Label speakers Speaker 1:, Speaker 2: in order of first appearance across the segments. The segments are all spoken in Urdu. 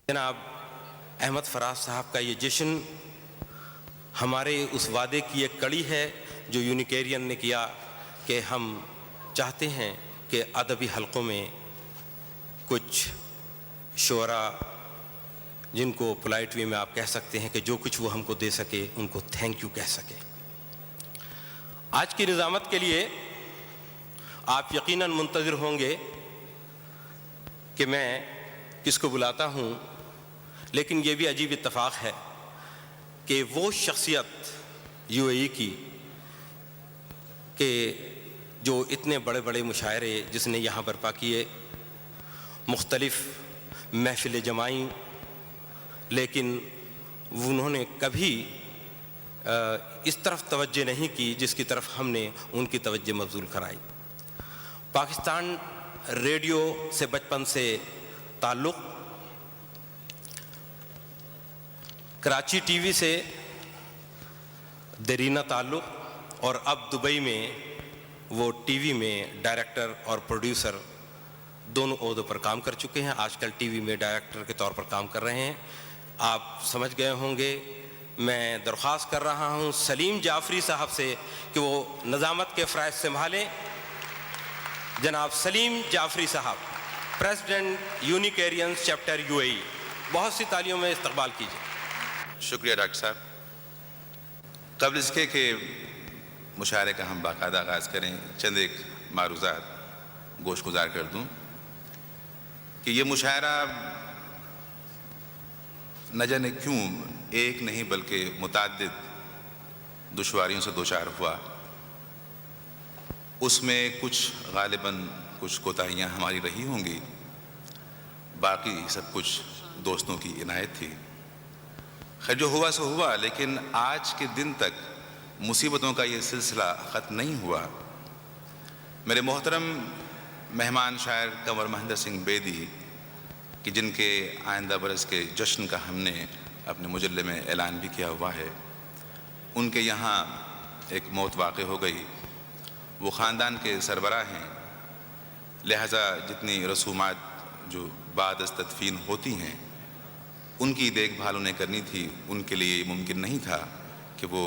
Speaker 1: جناب احمد فراز صاحب کا یہ جشن ہمارے اس وعدے کی ایک کڑی ہے جو یونیکیرین نے کیا کہ ہم چاہتے ہیں کہ ادبی حلقوں میں کچھ شعراء جن کو پولائٹ وے میں آپ کہہ سکتے ہیں کہ جو کچھ وہ ہم کو دے سکے ان کو تھینک یو کہہ سکے. آج کی نظامت کے لیے آپ یقیناً منتظر ہوں گے کہ میں کس کو بلاتا ہوں، لیکن یہ بھی عجیب اتفاق ہے کہ وہ شخصیت یو اے ای کی کہ جو اتنے بڑے بڑے مشاعرے جس نے یہاں برپا کیے، مختلف محفل جمائیں، لیکن انہوں نے کبھی اس طرف توجہ نہیں کی جس کی طرف ہم نے ان کی توجہ مبذول کرائی. پاکستان ریڈیو سے بچپن سے تعلق، کراچی ٹی وی سے دیرینہ تعلق، اور اب دبئی میں وہ ٹی وی میں ڈائریکٹر اور پروڈیوسر دونوں عہدوں پر کام کر چکے ہیں. آج کل ٹی وی میں ڈائریکٹر کے طور پر کام کر رہے ہیں. آپ سمجھ گئے ہوں گے. میں درخواست کر رہا ہوں سلیم جعفری صاحب سے کہ وہ نظامت کے فرائض سنبھالیں. جناب سلیم جعفری صاحب، پریزیڈنٹ یونیکیرینز چیپٹر یو اے ای، بہت سی تالیوں میں استقبال کیجیے.
Speaker 2: شکریہ ڈاکٹر صاحب. قبل اس کے کہ مشاعرے کا ہم باقاعدہ آغاز کریں، چند ایک معروضات گوش گزار کر دوں کہ یہ مشاعرہ نہ جانے کیوں ایک نہیں بلکہ متعدد دشواریوں سے دوچار ہوا. اس میں کچھ غالباً کچھ کوتاہیاں ہماری رہی ہوں گی، باقی سب کچھ دوستوں کی عنایت تھی. خیر جو ہوا سو ہوا، لیکن آج کے دن تک مصیبتوں کا یہ سلسلہ ختم نہیں ہوا. میرے محترم مہمان شاعر کنور مہندر سنگھ بیدی کہ جن کے آئندہ برس کے جشن کا ہم نے اپنے مجلے میں اعلان بھی کیا ہوا ہے، ان کے یہاں ایک موت واقع ہو گئی. وہ خاندان کے سربراہ ہیں، لہذا جتنی رسومات جو بعد از تدفین ہوتی ہیں ان کی دیکھ بھال انہیں کرنی تھی. ان کے لیے یہ ممکن نہیں تھا کہ وہ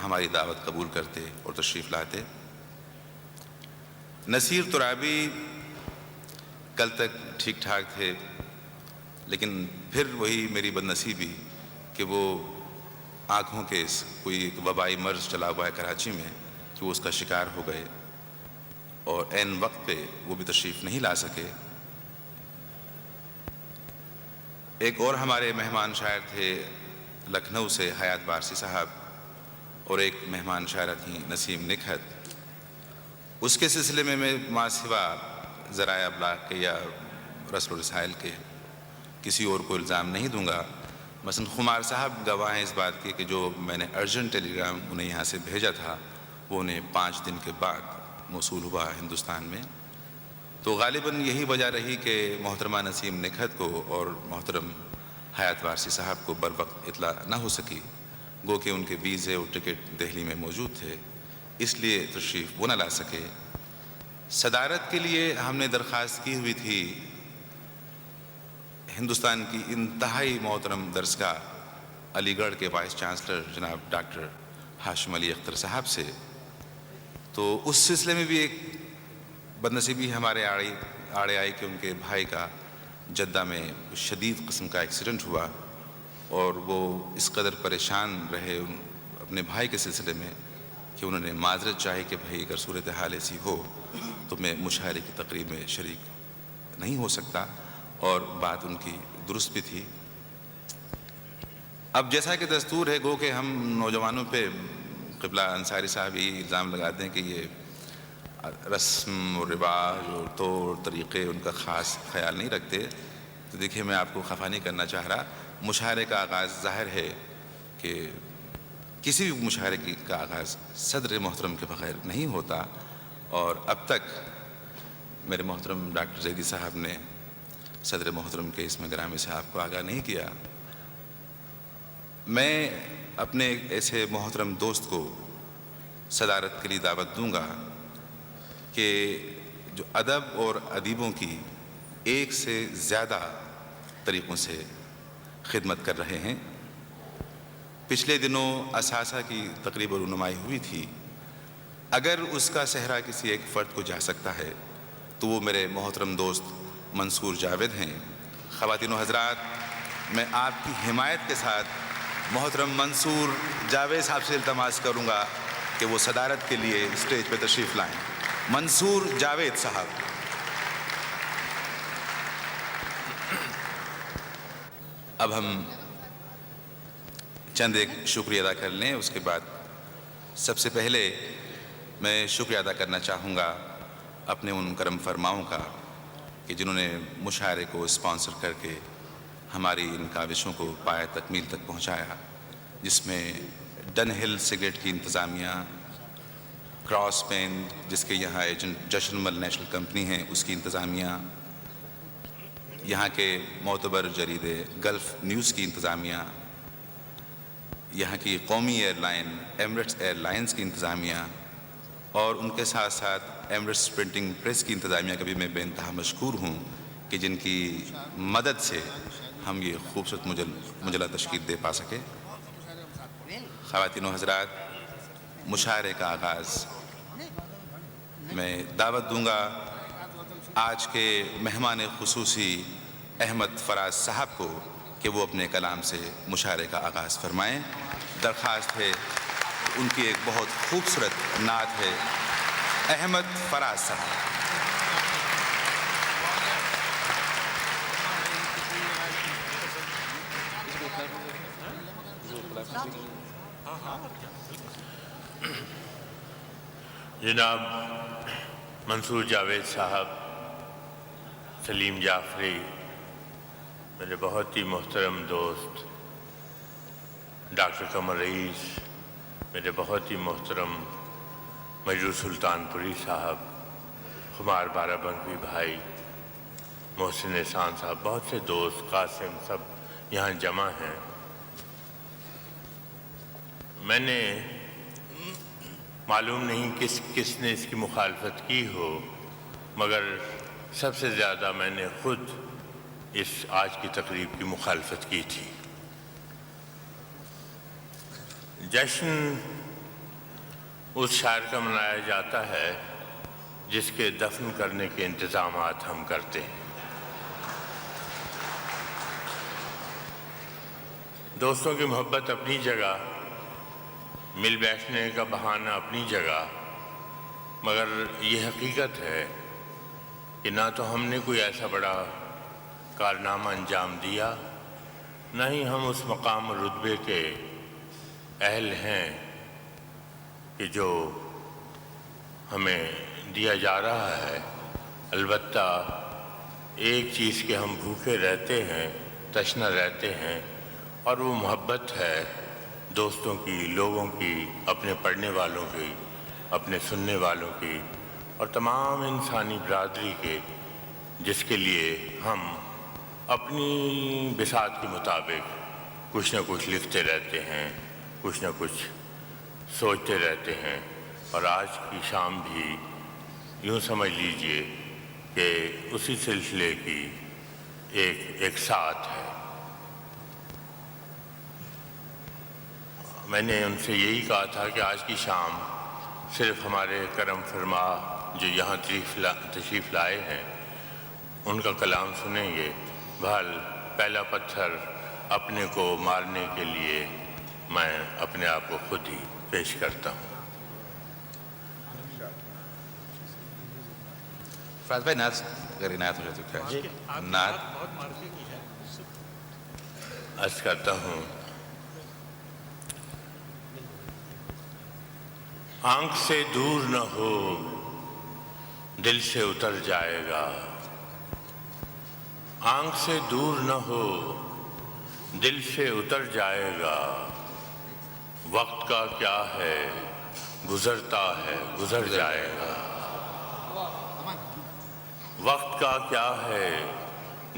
Speaker 2: ہماری دعوت قبول کرتے اور تشریف لاتے. نصیر ترابی کل تک ٹھیک ٹھاک تھے، لیکن پھر وہی میری بد نصیبی کہ وہ آنکھوں کے کوئی ایک وبائی مرض چلا ہوا ہے کراچی میں کہ وہ اس کا شکار ہو گئے اور عین وقت پہ وہ بھی تشریف نہیں لا سکے. ایک اور ہمارے مہمان شاعر تھے لکھنؤ سے حیات بارسی صاحب، اور ایک مہمان شاعرہ تھیں نسیم نکھت. اس کے سلسلے میں ماں سوا ذرائع ابلاغ کے یا رسل و رسائل کے کسی اور کو الزام نہیں دوں گا. مثلا خمار صاحب گواہ ہیں اس بات کے کہ جو میں نے ارجنٹ ٹیلی گرام انہیں یہاں سے بھیجا تھا وہ انہیں 5 دن کے بعد موصول ہوا ہندوستان میں. تو غالباً یہی وجہ رہی کہ محترمہ نسیم نکھت کو اور محترم حیات وارسی صاحب کو بر وقت اطلاع نہ ہو سکی، گو کہ ان کے ویزے اور ٹکٹ دہلی میں موجود تھے، اس لیے تشریف وہ نہ لا سکے. صدارت کے لیے ہم نے درخواست کی ہوئی تھی ہندوستان کی انتہائی محترم درسگاہ علی گڑھ کے وائس چانسلر جناب ڈاکٹر ہاشم علی اختر صاحب سے. تو اس سلسلے میں بھی ایک بدنصیبی ہمارے آڑے آئی کہ ان کے بھائی کا جدہ میں شدید قسم کا ایکسیڈنٹ ہوا، اور وہ اس قدر پریشان رہے اپنے بھائی کے سلسلے میں کہ انہوں نے معذرت چاہی کہ بھائی اگر صورتحال ایسی ہو تو میں مشاعرے کی تقریب میں شریک نہیں ہو سکتا، اور بات ان کی درست بھی تھی. اب جیسا کہ دستور ہے، گو کہ ہم نوجوانوں پہ قبلہ انصاری صاحب یہ الزام لگاتے ہیں کہ یہ رسم و رواج اور طور طریقے ان کا خاص خیال نہیں رکھتے. تو دیکھیے میں آپ کو خفا نہیں کرنا چاہ رہا. مشاعرے کا آغاز ظاہر ہے کہ کسی بھی مشاعرے کا آغاز صدر محترم کے بغیر نہیں ہوتا، اور اب تک میرے محترم ڈاکٹر زیدی صاحب نے صدر محترم کے اس میں گرامی سے آپ کو آگاہ نہیں کیا. میں اپنے ایسے محترم دوست کو صدارت کے لیے دعوت دوں گا کہ جو ادب اور ادیبوں کی ایک سے زیادہ طریقوں سے خدمت کر رہے ہیں. پچھلے دنوں اثاثہ کی تقریب و رونمائی ہوئی تھی. اگر اس کا صحرا کسی ایک فرد کو جا سکتا ہے تو وہ میرے محترم دوست منصور جاوید ہیں. خواتین و حضرات، میں آپ کی حمایت کے ساتھ محترم منصور جاوید صاحب سے التماس کروں گا کہ وہ صدارت کے لیے اسٹیج پہ تشریف لائیں. منصور جاوید صاحب. اب ہم چند ایک شکریہ ادا کر لیں. اس کے بعد سب سے پہلے میں شکریہ ادا کرنا چاہوں گا اپنے ان کرم فرماؤں کا کہ جنہوں نے مشاعرے کو اسپانسر کر کے ہماری ان کاوشوں کو پایہ تکمیل تک پہنچایا، جس میں ڈن ہل سگریٹ کی انتظامیہ، کراس پین جس کے یہاں ایجنٹ جشن مل نیشنل کمپنی ہیں اس کی انتظامیہ، یہاں کے معتبر جریدے گلف نیوز کی انتظامیہ، یہاں کی قومی airline Emirates airlines کی انتظامیہ، اور ان کے ساتھ ساتھ ایمریٹس پرنٹنگ پریس کی انتظامیہ کا بھی میں بے انتہا مشکور ہوں کہ جن کی مدد سے ہم یہ خوبصورت مجلہ تشکیل دے پا سکے. خواتین و حضرات، مشاعرے کا آغاز میں دعوت دوں گا آج کے مہمان خصوصی احمد فراز صاحب کو کہ وہ اپنے کلام سے مشاعرے کا آغاز فرمائیں. درخواست ہے، ان کی ایک بہت خوبصورت نعت ہے. احمد فراز صاحب.
Speaker 3: جناب منصور جاوید صاحب، سلیم جعفری، میرے بہت ہی محترم دوست ڈاکٹر قمر رئیس، میرے بہت ہی محترم مجروح سلطان پوری صاحب، خمار بارہ بنکوی بھائی، محسن احسان صاحب، بہت سے دوست، قاسم، سب یہاں جمع ہیں. میں نے معلوم نہیں کس نے اس کی مخالفت کی ہو، مگر سب سے زیادہ میں نے خود اس آج کی تقریب کی مخالفت کی تھی. جشن اس شاعر کا منایا جاتا ہے جس کے دفن کرنے کے انتظامات ہم کرتے ہیں. دوستوں کی محبت اپنی جگہ، مل بیٹھنے کا بہانہ اپنی جگہ، مگر یہ حقیقت ہے کہ نہ تو ہم نے کوئی ایسا بڑا کارنامہ انجام دیا، نہ ہی ہم اس مقام اور رتبے کے اہل ہیں کہ جو ہمیں دیا جا رہا ہے. البتہ ایک چیز کے ہم بھوکے رہتے ہیں، تشنا رہتے ہیں، اور وہ محبت ہے دوستوں کی، لوگوں کی، اپنے پڑھنے والوں کی، اپنے سننے والوں کی، اور تمام انسانی برادری کے، جس کے لیے ہم اپنی بساط کے مطابق کچھ نہ کچھ لکھتے رہتے ہیں، کچھ نہ کچھ سوچتے رہتے ہیں. اور آج کی شام بھی یوں سمجھ لیجئے کہ اسی سلسلے کی ایک ساتھ ہے. میں نے ان سے یہی کہا تھا کہ آج کی شام صرف ہمارے کرم فرما جو یہاں تشریف لائے ہیں ان کا کلام سنیں گے. بہرحال پہلا پتھر اپنے کو مارنے کے لیے میں اپنے آپ کو خود ہی پیش کرتا ہوں.
Speaker 2: فراز بھائی، نعت اگر عنایت ہو جائے تو کیا نعت
Speaker 3: عرض کرتا ہوں. آنکھ سے دور نہ ہو، دل سے اتر جائے گا. آنکھ سے دور نہ ہو، دل سے اتر جائے گا. وقت کا کیا ہے، گزرتا ہے گزر جائے گا. وقت کا کیا ہے،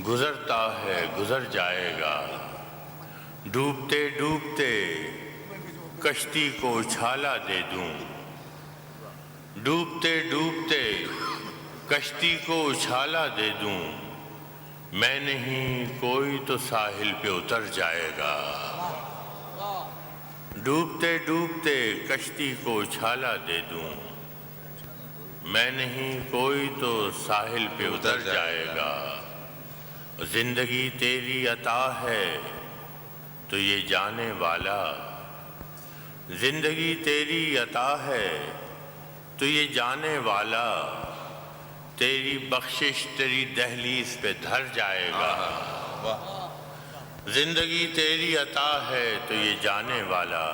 Speaker 3: گزرتا ہے گزر جائے گا. ڈوبتے ڈوبتے کشتی کو اچھالا دے دوں. ڈوبتے ڈوبتے کشتی کو اچھالا دے دوں. میں نہیں کوئی تو ساحل پہ اتر جائے گا، ڈوبتے ڈوبتے کشتی کو اچھالا دے دوں، میں نہیں کوئی تو ساحل پہ اتر جائے گا، زندگی تیری عطا ہے تو یہ جانے والا، زندگی تیری عطا ہے تو یہ جانے والا، تیری بخشش تیری دہلیز پہ دھر جائے گا، زندگی تیری عطا ہے تو یہ جانے والا،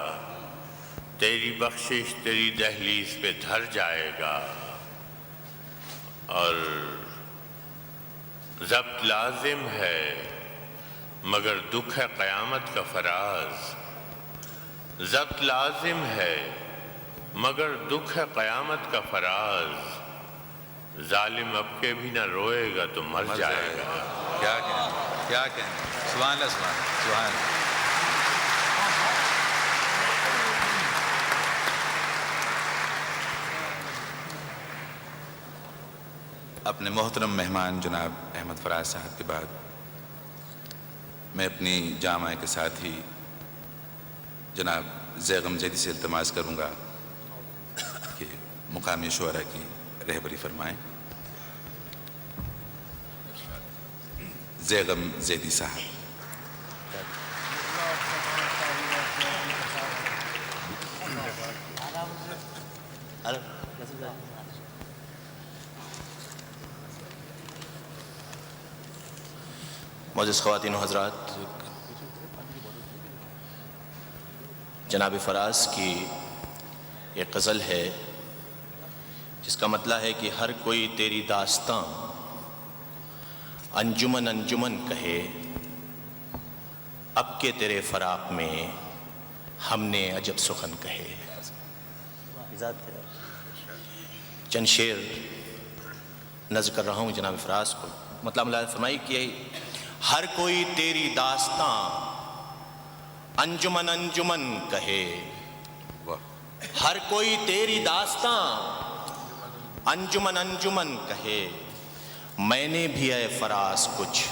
Speaker 3: تیری بخشش تیری دہلیز پہ دھر جائے گا، اور ضبط لازم ہے مگر دکھ ہے قیامت کا فراز، ضبط لازم ہے مگر دکھ ہے قیامت کا فراز، ظالم اب کے بھی نہ روئے گا تو مر جائے گا۔
Speaker 2: کیا کہیں، کیا کہیں، سبحان اللہ، سبحان اللہ، سبحان اللہ۔ اپنے محترم مہمان جناب احمد فراز صاحب کے بعد میں اپنی جامعہ کے ساتھی جناب زیغم زیدی سے التماس کروں گا کہ مقامی شعراء کی رہبری فرمائیں۔ زیغم زیدی صاحب۔
Speaker 4: معزز خواتین و حضرات، جناب فراز کی ایک غزل ہے جس کا مطلب ہے کہ ہر کوئی تیری داستاں انجمن انجمن کہے، اب کے تیرے فراق میں ہم نے عجب سخن کہے۔ چند شعر نظر کر رہا ہوں جناب فراز کو، مطلب ملاحظہ فرمائی کہ ہر کوئی تیری داستاں انجمن انجمن کہے، ہر کوئی تیری داستاں انجمن انجمن کہے، میں نے بھی اے فراز کچھ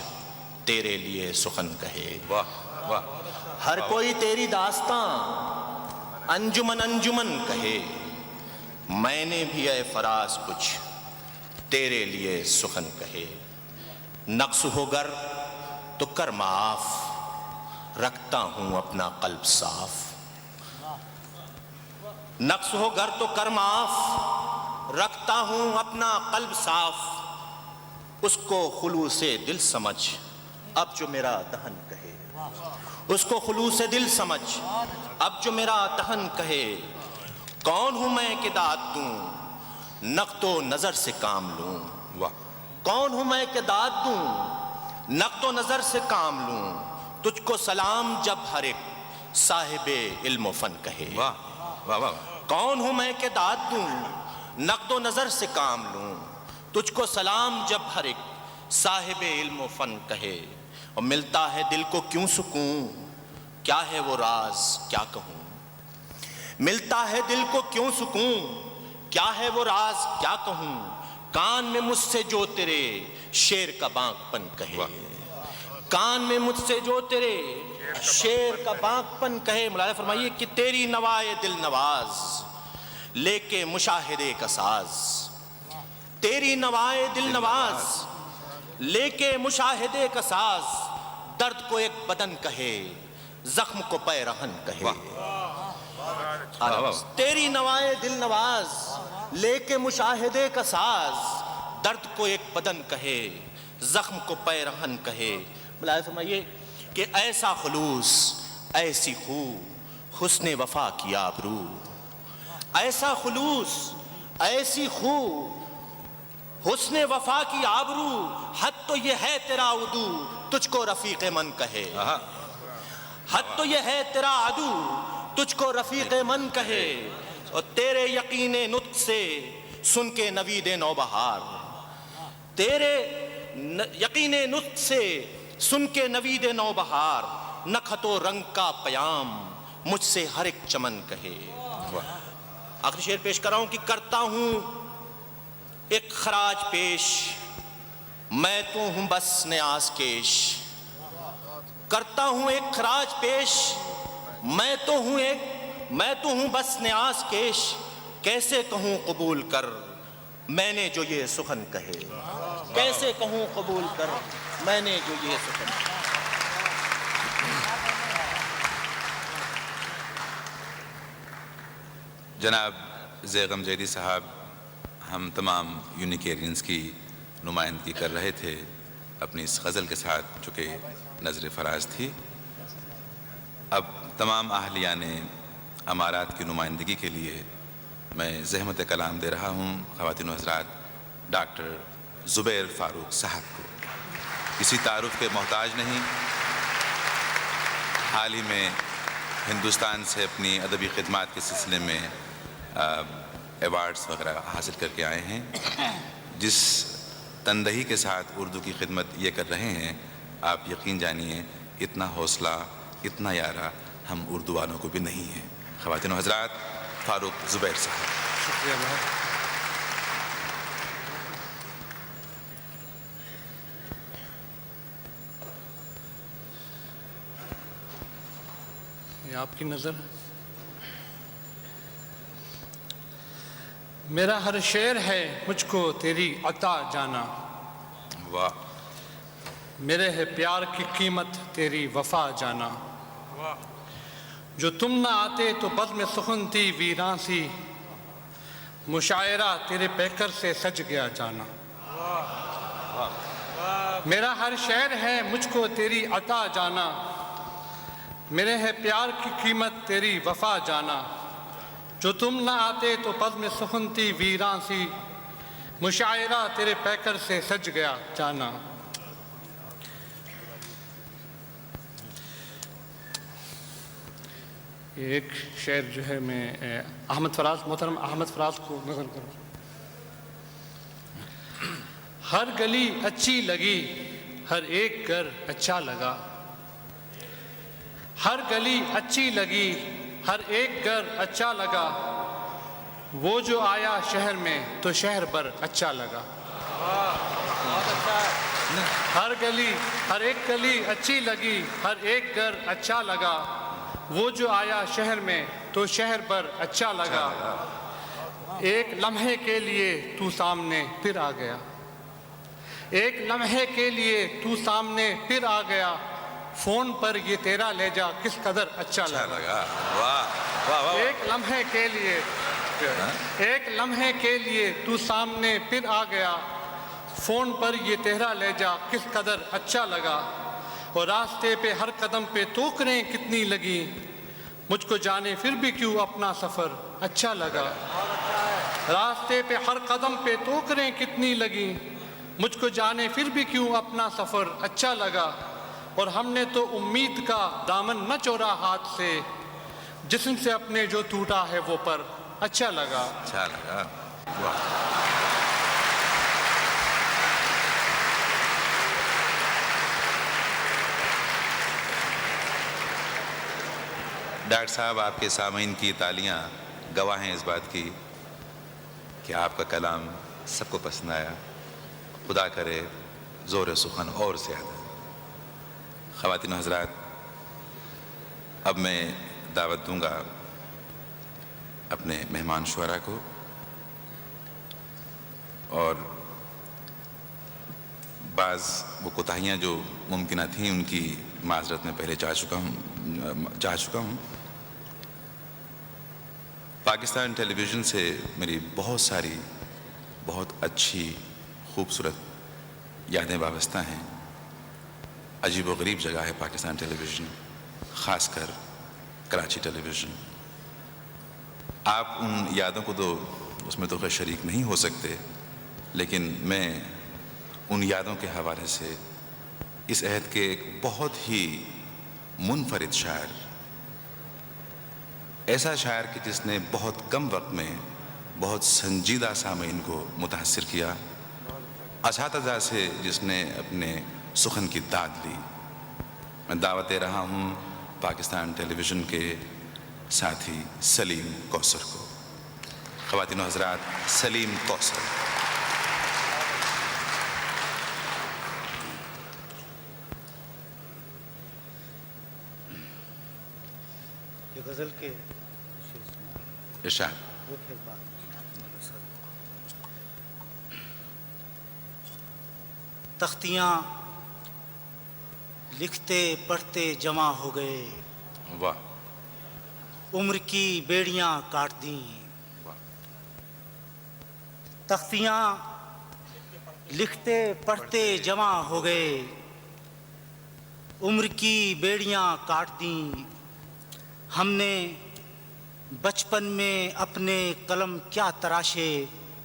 Speaker 4: تیرے لیے سخن کہے۔
Speaker 2: واہ واہ،
Speaker 4: ہر کوئی تیری داستاں انجمن انجمن کہے، میں نے بھی اے فراز کچھ تیرے لیے سخن کہے، نقص ہو گر تو کر معاف، رکھتا ہوں اپنا قلب صاف، نقص ہو گر تو کر معاف، رکھتا ہوں اپنا قلب صاف، اس کو خلوص دل سمجھ اب جو میرا دہن کہے، اس کو خلوص دل سمجھ اب جو میرا دہن کہے، کون ہوں میں کہ داد دوں نقد و نظر سے کام لوں، کون ہوں میں کہ داد دوں نقد و نظر سے کام لوں، تجھ کو سلام جب ہر ایک صاحب علم و فن کہے، کون ہوں میں کہ داد دوں نقد و نظر سے کام لوں، تجھ کو سلام جب ہر ایک صاحب علم و فن کہے، اور ملتا ہے دل کو کیوں سکون، کیا ہے وہ راز کیا کہوں، ملتا ہے دل کو کیوں سکون، کیا ہے وہ راز کیا کہوں، کان میں مجھ سے جو تیرے شیر کا بانک پن کہے، کان میں مجھ سے جو تیرے شیر کا بانک پن کہے، ملاحظہ فرمائیے کہ تیری نوائے دل نواز لے کے مشاہدے کا ساز، تیری نوائے دل نواز لے کے مشاہدے کا ساز، درد کو ایک بدن کہے زخم کو پیرہن کہے، تیری نوائے دل نواز لے کے مشاہدے کا ساز، درد کو ایک بدن کہے زخم کو پیرہن کہے، ملاحظہ فرمائیے کہ ایسا خلوص ایسی خو حسن وفا کی آبرو، ایسا خلوص ایسی خو حسن وفا کی آبرو، حد تو یہ ہے تیرا عدو تجھ کو رفیق من کہے، حد تو یہ ہے تیرا عدو تجھ کو رفیق من کہے، اور تیرے یقین نطق سے سن کے نوید نوبہار، تیرے یقین نطق سے سن کے نوید نوبہار، نہ خط و رنگ کا پیام مجھ سے ہر ایک چمن کہے۔ آخری شعر پیش کر رہا ہوں کہ کرتا ہوں ایک خراج پیش میں تو ہوں بس نیاز کیش، کرتا ہوں ایک خراج پیش، میں تو ہوں بس نیاز کیش، کیسے کہوں قبول کر میں نے جو یہ سخن کہے، کیسے کہوں قبول کر میں نے جو یہ سخن کہے۔
Speaker 2: جناب زیغم جیدی صاحب، ہم تمام یونیکیرینز کی نمائندگی کر رہے تھے اپنی اس غزل کے ساتھ جو کہ نظر فراز تھی۔ اب تمام اہلیان امارات کی نمائندگی کے لیے میں زحمت کلام دے رہا ہوں خواتین و حضرات ڈاکٹر زبیر فاروق صاحب کو۔ کسی تعارف کے محتاج نہیں، حال ہی میں ہندوستان سے اپنی ادبی خدمات کے سلسلے میں ایوارڈز وغیرہ حاصل کر کے آئے ہیں۔ جس تندہی کے ساتھ اردو کی خدمت یہ کر رہے ہیں، آپ یقین جانیے اتنا حوصلہ، اتنا یارہ ہم اردو والوں کو بھی نہیں ہے۔ خواتین و حضرات، فاروق زبیر صاحب۔
Speaker 5: شکریہ بہت۔ یہ آپ کی نظر۔ میرا ہر شعر ہے مجھ کو تیری عطا جانا،
Speaker 2: واہ،
Speaker 5: میرے ہے پیار کی قیمت تیری وفا جانا، جو تم نہ آتے تو بزم سخن تھی ویراں سی، مشاعرہ تیرے پیکر سے سج گیا جانا۔ میرا ہر شعر ہے مجھ کو تیری عطا جانا، میرے ہے پیار کی قیمت تیری وفا جانا، جو تم نہ آتے تو بزم سخن تھی ویراں سی، مشاعرہ تیرے پیکر سے سج گیا جانا۔ ایک شعر جو ہے میں احمد فراز، محترم احمد فراز کو نظر کروں۔ ہر گلی اچھی لگی، ہر ایک گھر اچھا لگا، ہر گلی اچھی لگی، ہر ایک گھر اچھا لگا، وہ جو آیا شہر میں تو شہر پر اچھا لگا۔ ہر ایک گلی اچھی لگی، ہر ایک گھر اچھا لگا، وہ جو آیا شہر میں تو شہر پر اچھا لگا، ایک لمحے کے لیے تو سامنے پھر آ گیا، ایک لمحے کے لیے تو سامنے پھر آ گیا، فون پر یہ تیرا لہجہ کس قدر اچھا لگا۔ ایک لمحے کے لیے تو سامنے پھر آ گیا، فون پر یہ تیرا لہجہ کس قدر اچھا لگا، اور راستے پہ ہر قدم پہ ٹوکریں کتنی لگی، مجھ کو جانے پھر بھی کیوں اپنا سفر اچھا لگا۔ راستے پہ ہر قدم پہ ٹوکریں کتنی لگی، مجھ کو جانے پھر بھی کیوں اپنا سفر اچھا لگا، اور ہم نے تو امید کا دامن نہ چورا ہاتھ سے، جسم سے اپنے جو ٹوٹا ہے وہ پر اچھا لگا۔
Speaker 2: اچھا لگا، واہ۔ ڈاکٹر صاحب، آپ کے سامعین کی تالیاں گواہ ہیں اس بات کی کہ آپ کا کلام سب کو پسند آیا۔ خدا کرے زور سخن اور زیادہ۔ خواتین و حضرات، اب میں دعوت دوں گا اپنے مہمان شعراء کو، اور بعض وہ کوتاہیاں جو ممکنہ تھیں ان کی معذرت میں پہلے چاہ چکا ہوں۔ پاکستان ٹیلی ویژن سے میری بہت ساری بہت اچھی خوبصورت یادیں وابستہ ہیں۔ عجیب و غریب جگہ ہے پاکستان ٹیلی ویژن، خاص کر کراچی ٹیلی ویژن۔ آپ ان یادوں کو تو اس میں تو خیر شریک نہیں ہو سکتے، لیکن میں ان یادوں کے حوالے سے اس عہد کے ایک بہت ہی منفرد شاعر، ایسا شاعر کہ جس نے بہت کم وقت میں بہت سنجیدہ سامعین کو متاثر کیا، اساتذہ سے جس نے اپنے سخن کی داد لی، میں دعوت دے رہا ہوں پاکستان ٹیلی ویژن کے ساتھی سلیم کوثر کو۔ خواتین و حضرات، سلیم کوثر۔
Speaker 6: غزل کے
Speaker 2: ارشاد.
Speaker 6: وہ پھر بات. تختیاں لکھتے پڑھتے جمع ہو گئے,
Speaker 2: واہ.
Speaker 6: عمر کی بیڑیاں کاٹ دیں. تختیاں لکھتے پڑھتے جمع ہو گئے, عمر کی بیڑیاں کاٹ دیں. ہم نے بچپن میں اپنے قلم کیا تراشے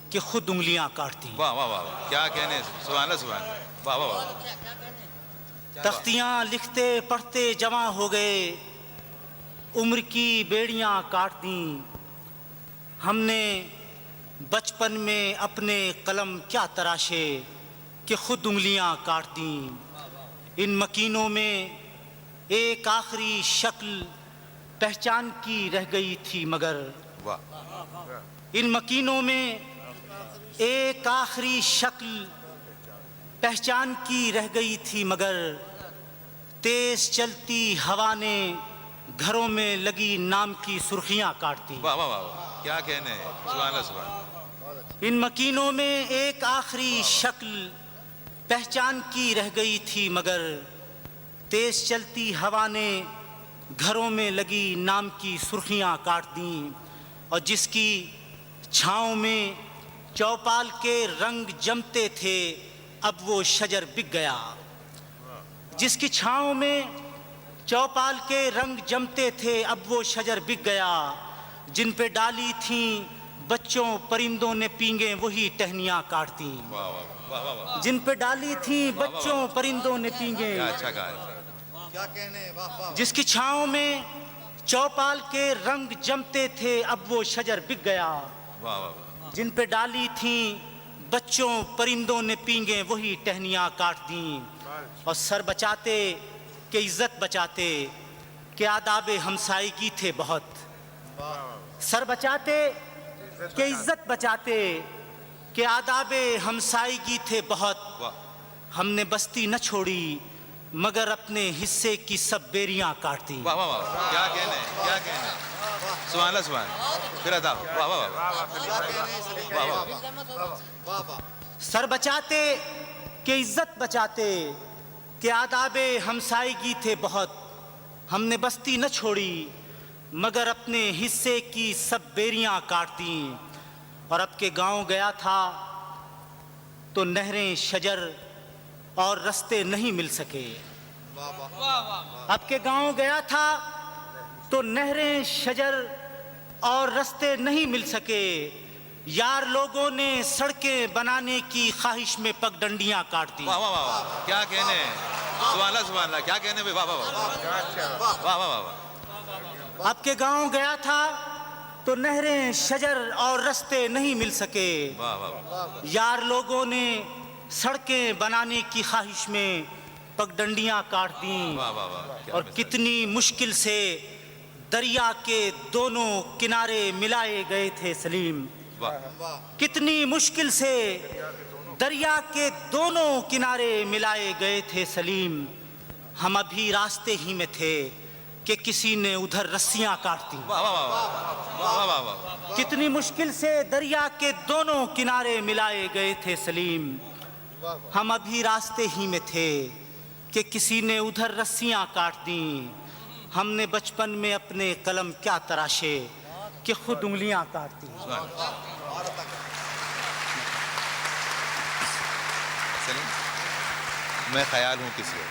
Speaker 6: کہ خود انگلیاں کاٹ دیں.
Speaker 2: واہ واہ واہ واہ. کیا کہنے, سبحان اللہ سبحان اللہ. واہ واہ واہ.
Speaker 6: تختیاں لکھتے پڑھتے جمع ہو گئے, عمر کی بیڑیاں کاٹ دیں. ہم نے بچپن میں اپنے قلم کیا تراشے کہ خود انگلیاں کاٹ دیں. ان مکینوں میں ایک آخری شکل پہچان کی رہ گئی تھی مگر,
Speaker 2: واہ.
Speaker 6: ان مکینوں میں ایک آخری شکل پہچان کی رہ گئی تھی مگر, تیز چلتی ہوا نے گھروں میں لگی نام کی سرخیاں کاٹ دی.
Speaker 2: واہ واہ واہ. کیا کہنے, سبحان اللہ سبحان اللہ.
Speaker 6: ان مکینوں میں ایک آخری شکل پہچان کی رہ گئی تھی مگر, تیز چلتی ہوا نے گھروں میں لگی نام کی سرخیاں کاٹ دیں. اور جس کی چھاؤں میں چوپال کے رنگ جمتے تھے اب وہ شجر بک گیا. جس کی چھاؤں میں چوپال کے رنگ جمتے تھے اب وہ شجر بک گیا. جن پہ ڈالی تھیں بچوں پرندوں نے پینگیں وہی ٹہنیاں کاٹ دیں.
Speaker 2: واہ واہ واہ واہ واہ.
Speaker 6: جن پہ ڈالی تھیں بچوں پرندوں نے پینگیں.
Speaker 2: کیا اچھا کہا ہے.
Speaker 6: جس کی چھاؤں میں چوپال کے رنگ جمتے تھے اب وہ شجر بک گیا.
Speaker 2: واہ واہ.
Speaker 6: جن پہ ڈالی تھیں بچوں پرندوں نے پینگیں وہی ٹہنیاں کاٹ دیں. اور سر بچاتے کہ عزت بچاتے کہ آداب ہمسائیگی تھے بہت. سر بچاتے کہ عزت بچاتے کہ آداب ہمسائیگی تھے بہت. ہم نے بستی نہ چھوڑی مگر اپنے حصے کی سب بیریاں کاٹ دی.
Speaker 2: واہ واہ واہ. کیا کہنے, کیا کہنے, سبحان اللہ سبحان اللہ. پھر ادا. واہ واہ واہ.
Speaker 6: سر بچاتے کہ عزت بچاتے کہ آداب ہمسائیگی تھے بہت. ہم نے بستی نہ چھوڑی مگر اپنے حصے کی سب بیریاں کاٹ دیں. اور اب کے گاؤں گیا تھا تو نہریں شجر اور رستے نہیں مل سکے. اب کے گاؤں گیا تھا تو نہریں شجر اور رستے نہیں مل سکے. یار لوگوں نے سڑکیں بنانے کی خواہش میں پگ ڈنڈیاں کاٹ دی.
Speaker 2: واہ واہ واہ. کیا کہنے, سبحان اللہ سبحان اللہ. کیا کہنے. واہ واہ واہ. واہ واہ واہ.
Speaker 6: اب کے گاؤں گیا تھا تو نہریں شجر اور رستے نہیں مل سکے.
Speaker 2: واہ واہ واہ.
Speaker 6: یار لوگوں نے سڑکیں بنانے کی خواہش میں پگ ڈنڈیاں کاٹ دیں.
Speaker 2: واہ واہ واہ.
Speaker 6: اور کتنی مشکل سے دریا کے دونوں کنارے ملائے گئے تھے سلیم. کتنی مشکل سے دریا کے دونوں کنارے ملائے گئے تھے سلیم. ہم ابھی راستے ہی میں تھے کہ کسی نے ادھر رسیاں کاٹ دیں.
Speaker 2: واہ واہ واہ. واہ واہ واہ.
Speaker 6: کتنی مشکل سے دریا کے دونوں کنارے ملائے گئے تھے سلیم. ہم ابھی راستے ہی میں تھے کہ کسی نے ادھر رسیاں کاٹ دیں. ہم نے بچپن میں اپنے قلم کیا تراشے کہ خود انگلیاں کاٹ دیں.
Speaker 2: میں خیال ہوں کسی اور.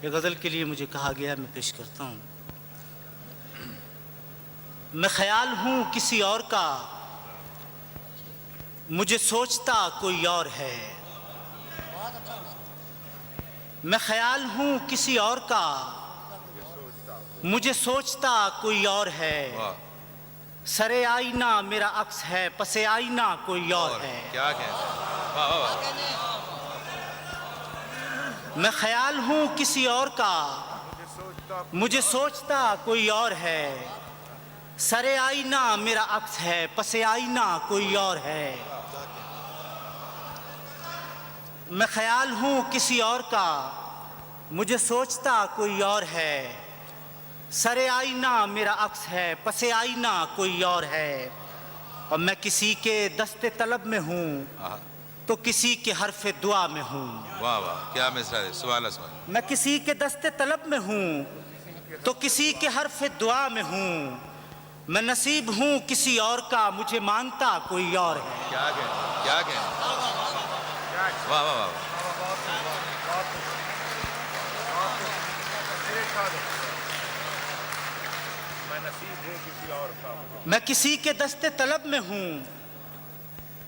Speaker 6: یہ غزل کے لیے مجھے کہا گیا, میں پیش کرتا ہوں. میں خیال ہوں کسی اور کا, مجھے سوچتا کوئی اور ہے. میں خیال ہوں کسی اور کا, مجھے سوچتا کوئی اور ہے. سر آئینہ میرا عکس ہے, پس آئینہ کوئی اور ہے.
Speaker 2: کیا کہنے. واہ واہ واہ.
Speaker 6: میں خیال ہوں کسی اور کا, مجھے سوچتا کوئی اور ہے. سر آئینہ میرا عکس ہے, پس آئینہ کوئی اور ہے. میں خیال ہوں کسی اور کا, مجھے سوچتا کوئی اور ہے. سر آئینہ میرا عکس ہے، پس آئینہ کوئی اور ہے، اور میں کسی کے دست طلب میں ہوں تو کسی کے حرف دعا میں ہوں۔
Speaker 2: واہ واہ کیا مصرع ہے، سبحان اللہ سبحان اللہ۔
Speaker 6: میں کسی کے دست طلب میں ہوں تو کسی کے حرف دعا میں ہوں، میں نصیب ہوں کسی اور کا، مجھے مانگتا کوئی اور ہے۔
Speaker 2: کیا کہنا، کیا کہنا، واہ واہ واہ۔
Speaker 6: میں کسی کے دست طلب میں ہوں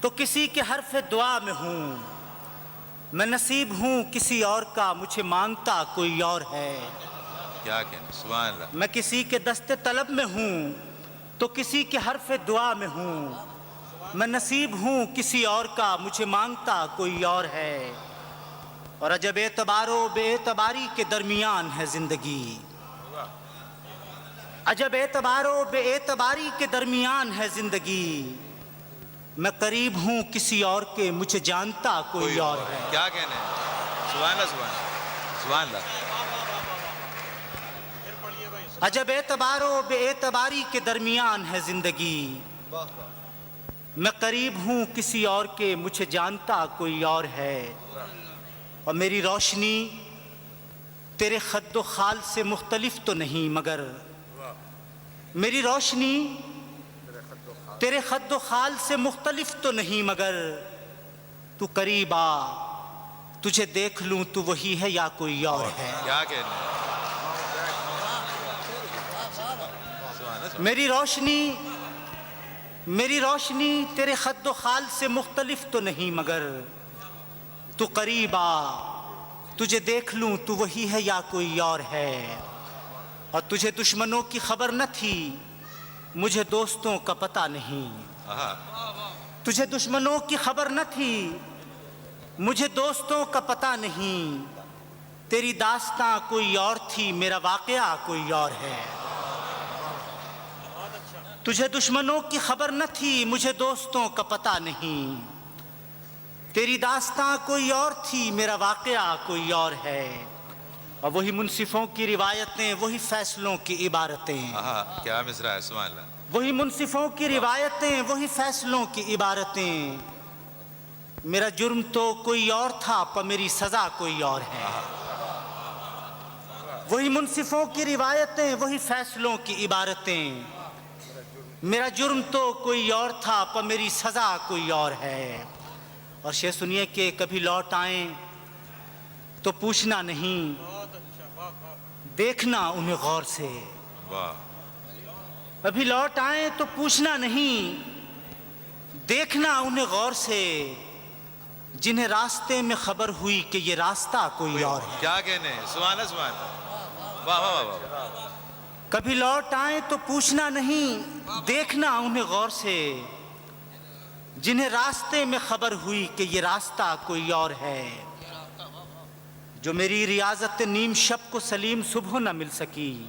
Speaker 6: تو کسی کے حرف دعا میں ہوں، میں نصیب ہوں کسی اور کا، مجھے مانگتا کوئی اور ہے۔
Speaker 2: کیا کہنا، سبحان اللہ۔
Speaker 6: میں کسی کے دست طلب میں ہوں تو کسی کے حرف دعا میں ہوں، میں نصیب ہوں کسی اور کا، مجھے مانگتا کوئی اور ہے۔ اور عجب اعتبار و بے اعتباری کے درمیان ہے زندگی، عجب اعتبار و بے اعتباری کے درمیان ہے زندگی، میں قریب ہوں کسی اور کے، مجھے جانتا کوئی اور ہے۔
Speaker 2: کیا کہنا ہے، سبحان اللہ سبحان اللہ سبحان اللہ۔
Speaker 6: عجب اعتبار و بے اعتباری کے درمیان ہے زندگی، میں قریب ہوں کسی اور کے، مجھے جانتا کوئی اور ہے۔ اور میری روشنی تیرے خد و خال سے مختلف تو نہیں، مگر میری روشنی تیرے خد و خال سے مختلف تو نہیں، مگر تو قریب آ، تجھے دیکھ لوں تو وہی ہے یا کوئی اور ہے۔
Speaker 2: کیا کہنا ہے،
Speaker 6: میری روشنی تیرے خد و خال سے مختلف تو نہیں، مگر تو قریب آ، تجھے دیکھ لوں تو وہی ہے یا کوئی اور ہے۔ اور تجھے دشمنوں کی خبر نہ تھی، مجھے دوستوں کا پتہ نہیں، تجھے دشمنوں کی خبر نہ تھی، مجھے دوستوں کا پتہ نہیں، تیری داستاں کوئی اور تھی، میرا واقعہ کوئی اور ہے۔ تجھے دشمنوں کی خبر نہ تھی، مجھے دوستوں کا پتہ نہیں، تیری داستاں کوئی اور تھی، میرا واقعہ کوئی اور ہے۔ اور وہی منصفوں کی روایتیں، وہی فیصلوں کی عبارتیں،
Speaker 2: کیا مصرع ہے، سبحان اللہ۔
Speaker 6: وہی منصفوں کی روایتیں، وہی فیصلوں کی عبارتیں، میرا جرم تو کوئی اور تھا پر میری سزا کوئی اور ہے۔ وہی منصفوں کی روایتیں، وہی فیصلوں کی عبارتیں، میرا جرم تو کوئی اور تھا پر میری سزا کوئی اور ہے۔ اور شعر سنیے کہ کبھی لوٹ آئیں تو پوچھنا نہیں، دیکھنا انہیں غور سے۔ کبھی لوٹ آئیں تو پوچھنا نہیں، دیکھنا انہیں غور سے، جنہیں راستے میں خبر ہوئی کہ یہ راستہ کوئی اور ہے۔
Speaker 2: کیا کہنے ہیں، سبحان اللہ سبحان اللہ، واہ واہ واہ۔
Speaker 6: کبھی لوٹ آئیں تو پوچھنا نہیں، دیکھنا انہیں غور سے، جنہیں راستے میں خبر ہوئی کہ یہ راستہ کوئی اور ہے۔ جو میری ریاضت نیم شب کو سلیم صبح نہ مل سکی،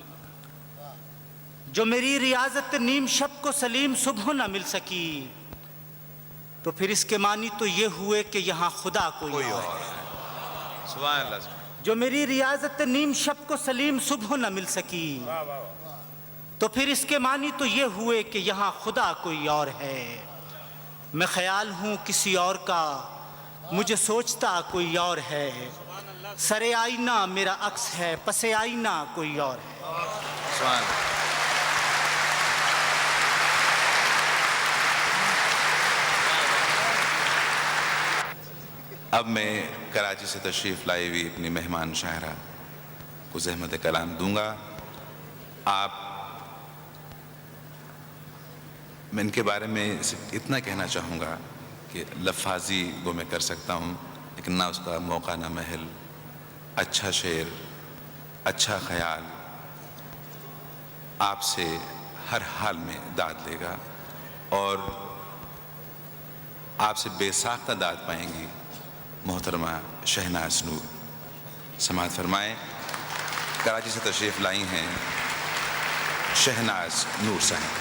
Speaker 6: جو میری ریاضت نیم شب کو سلیم صبح نہ مل سکی، تو پھر اس کے معنی تو یہ ہوئے کہ یہاں خدا کوئی اور ہے۔
Speaker 2: سبحان اللہ۔
Speaker 6: جو میری ریاضت نیم شب کو سلیم صبح نہ مل سکی، تو پھر اس کے معنی تو یہ ہوئے کہ یہاں خدا کوئی اور ہے۔ میں خیال ہوں کسی اور کا، مجھے سوچتا کوئی اور ہے، سر آئینہ میرا عکس ہے، پس آئینہ کوئی اور ہے۔
Speaker 2: سبحان اللہ۔ اب میں کراچی سے تشریف لائی ہوئی اپنی مہمان شاعرہ کو زحمت کلام دوں گا۔ میں ان کے بارے میں صرف اتنا کہنا چاہوں گا کہ لفاظی وہ میں کر سکتا ہوں، لیکن نہ اس کا موقع نہ محل، اچھا شعر، اچھا خیال آپ سے ہر حال میں داد لے گا، اور آپ سے بے ساختہ داد پائیں گی محترمہ شہناز نور۔ سماعت فرمائیں، کراچی سے تشریف لائی ہیں شہناز نور صاحب۔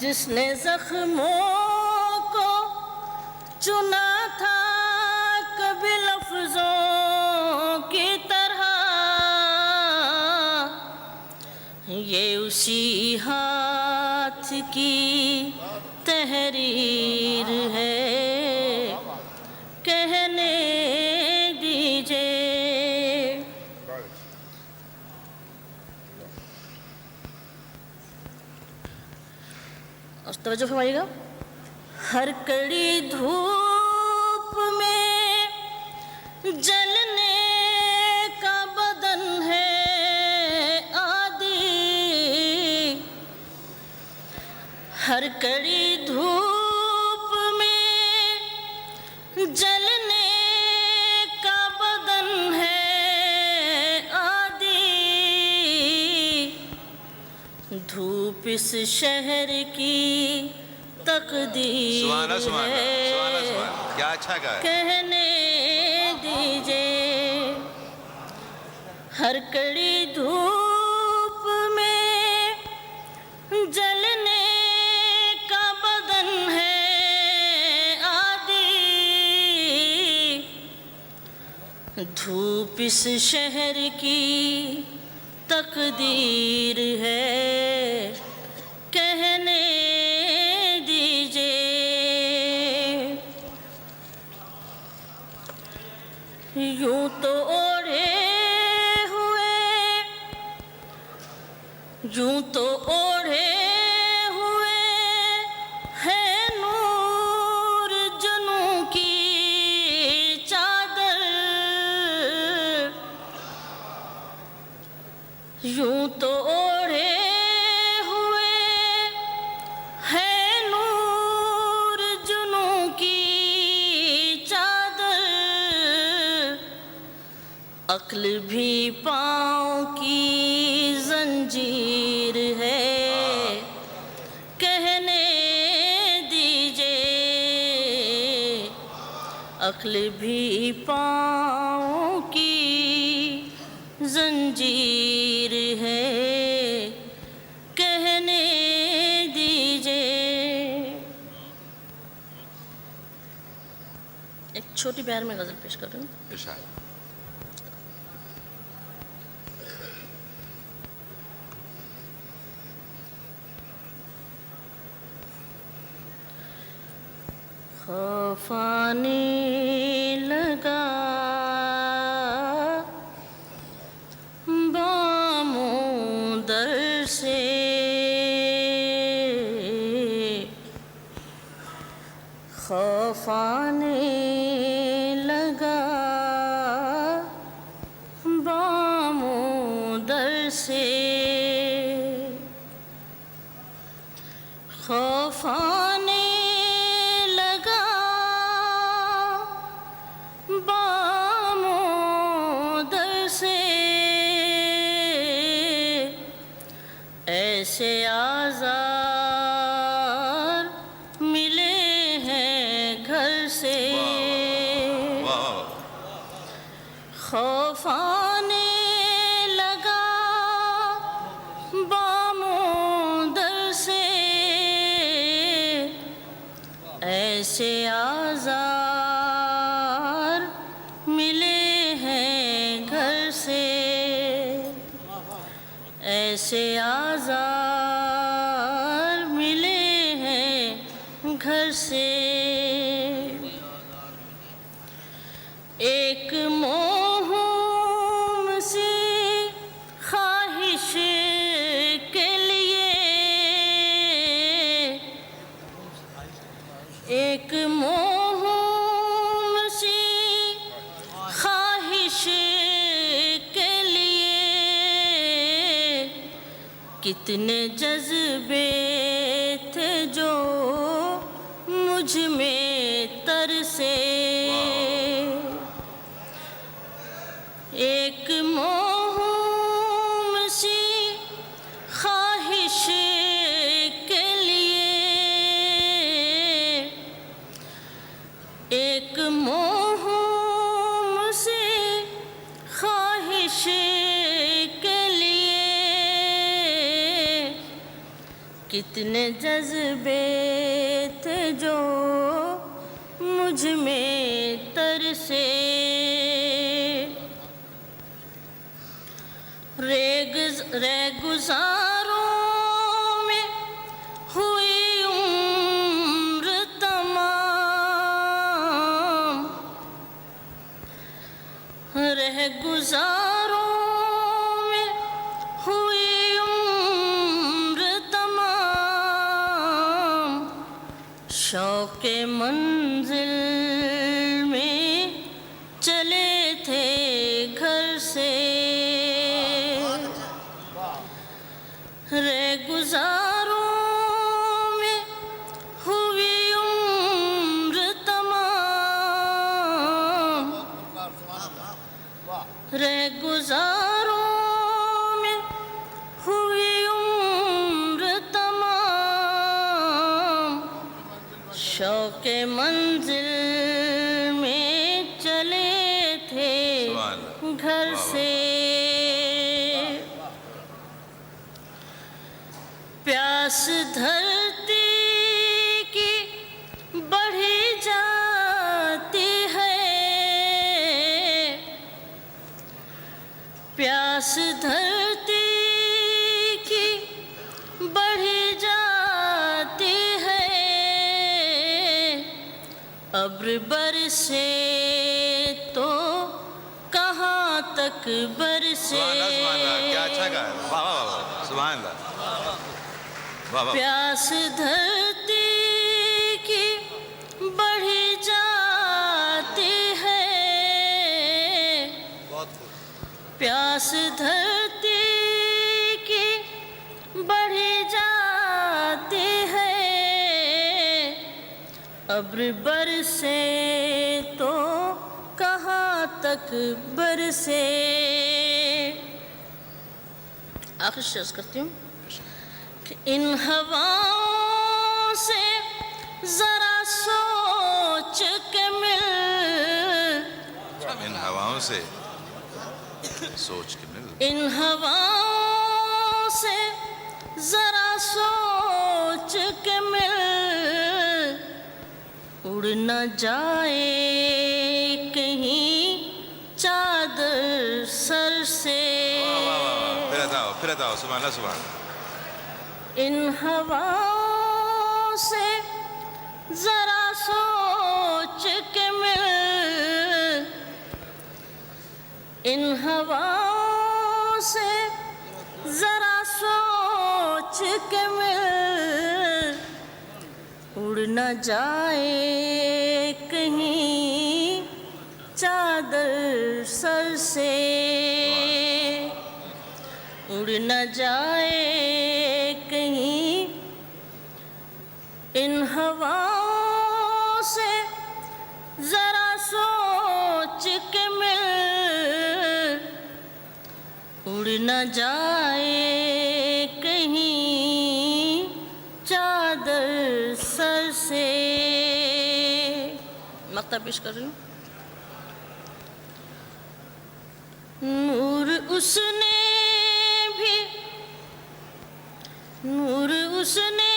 Speaker 7: جس نے زخموں کو چنا تھا کبھی لفظوں کی طرح، یہ اسی ہاتھ کی تحریر ہے، کہنے دیجئے۔ اور توجہ فرمائیے گا، ہر کڑی دھوپ میں جلنے کا بدن ہے عادی، ہر کڑی دھوپ میں جلنے کا بدن ہے عادی، دھوپ اس شہر کی تقدیر ہے،
Speaker 2: کیا اچھا کہا ہے۔
Speaker 7: کہنے دیجئے، ہر کڑی دھوپ میں جلنے کا بدن ہے عادی، دھوپ اس شہر کی تقدیر ہے، کہنے دیجئے۔ یوں تو اوڑھے ہوئے، یوں تو اوڑھے ہوئے ہے نور جنوں کی چادر، یوں تو اوڑھے ہوئے ہے نور جنوں کی چادر، عقل بھی پاؤں کی زنجیر ہے، کہنے دیجئے، عقل بھی پاؤں کی زنجیر ہے، کہنے دیجئے۔ ایک چھوٹی بیان میں غزل پیش کر رہی ہوں۔
Speaker 2: ارشاد۔
Speaker 7: خوف آنے لگا باموں در سے، خوف آنے لگا باموں در سے، خوف آنے لگا باموں در سے، ایسے آزار ملے ہیں گھر سے، خوف آنے لگا باموں در سے، ایسے آزار ملے ہیں گھر سے، ایسے آزار ملے ہیں گھر سے، ایک موہوم سی خواہش کے لیے، ایک موہوم سی خواہش کے لیے، کتنے جذبے تھے جو مجھ میں ترسے، ایک موہوم سی خواہش کے لیے، ایک موہوم سی خواہش کے لیے، کتنے جذبے تھے جو مجھ میں ترسے، ریگزاروں میں ہوئی عمر تمام، رہگزاروں میں ہوئی عمر تمام، شوق منزل میں چلے تھے گھر سے، ریگزاروں میں ہوئی عمر تمام، ریگزاروں میں ہوئی عمر تمام، شوق منزل میں چلے تھے گھر سے، پیاس دھرتی کی بڑھی جاتی ہے، پیاس دھرتی کی بڑھی جاتی ہے، ابر برسے تو کہاں تک برسے،
Speaker 2: کیا اچھا گایا، واہ واہ واہ، سبحان اللہ، واہ واہ،
Speaker 7: پیاس دھرتی کی بڑھی جاتی ہے، پیاس دھرتی کی بڑھی جاتی ہے، ابر برسے تو کہاں تک برسے، آخر شعر کرتی ہوں کہ ان ہواؤں سے ذرا سوچ کے مل،
Speaker 2: ان ہواؤں سے سوچ کے مل،
Speaker 7: ان ہواؤں سے ذرا سوچ کے مل، اڑ نہ جائے کہیں چادر سر سے،
Speaker 2: پھر اتاؤ، سبحان اللہ، سبحان اللہ،
Speaker 7: ان ہواؤں سے ذرا سوچ کے مل، ان ہواؤں سے ذرا سوچ کے مل، اڑ نہ جائے کہیں چادر سر سے، اڑ نہ جائے کہیں ان ہواؤں سے ذرا سوچ کے مل، اڑ نہ جائے کہیں چادر سر سے، مقطع پیش کر رہی ہوں، نور اس نے بھی، نور اس نے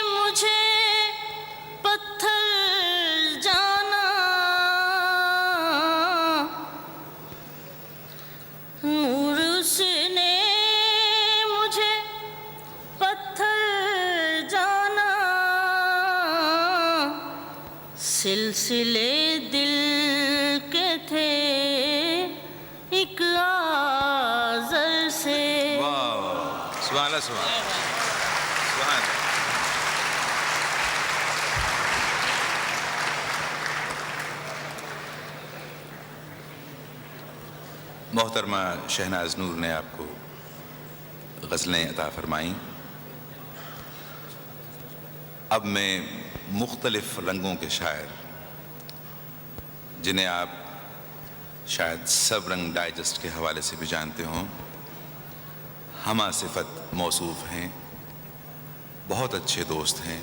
Speaker 7: مجھے پتھر جانا، نور اس نے مجھے پتھر جانا، سلسلے دل کے تھے ایک آذر سے،
Speaker 2: سبحان اللہ، سبحان اللہ، سبحان اللہ، محترمہ شہناز نور نے آپ کو غزلیں عطا فرمائیں، اب میں مختلف رنگوں کے شاعر جنہیں آپ شاید سب رنگ ڈائجسٹ کے حوالے سے بھی جانتے ہوں، ہمہ صفت موصوف ہیں، بہت اچھے دوست ہیں،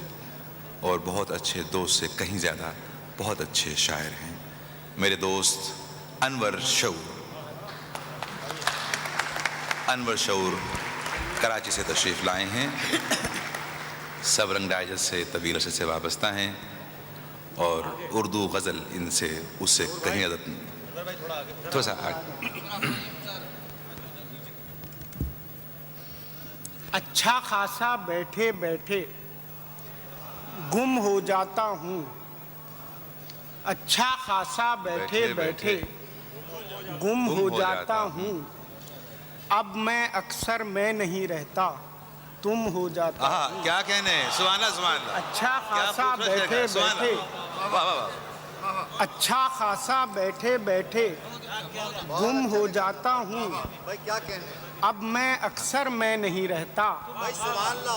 Speaker 2: اور بہت اچھے دوست سے کہیں زیادہ بہت اچھے شاعر ہیں، میرے دوست انور شعور کراچی سے تشریف لائے ہیں، سب رنگ ڈائجسٹ سے طویل عرصے سے وابستہ ہیں اور اردو غزل ان سے اس سے کہیں عادت نہیں. تھوڑا سا
Speaker 8: اچھا خاصا بیٹھے بیٹھے گم ہو جاتا ہوں. اچھا خاصا بیٹھے بیٹھے گم ہو جاتا ہوں. اب میں اکثر میں نہیں رہتا تم ہو جاتا ہوں.
Speaker 2: کیا کہنے, سبحان اللہ سبحان اللہ.
Speaker 8: اچھا خاصا بیٹھے بیٹھے اچھا خاصا بیٹھے بیٹھے گم ہو جاتا ہوں. اب میں اکثر میں نہیں رہتا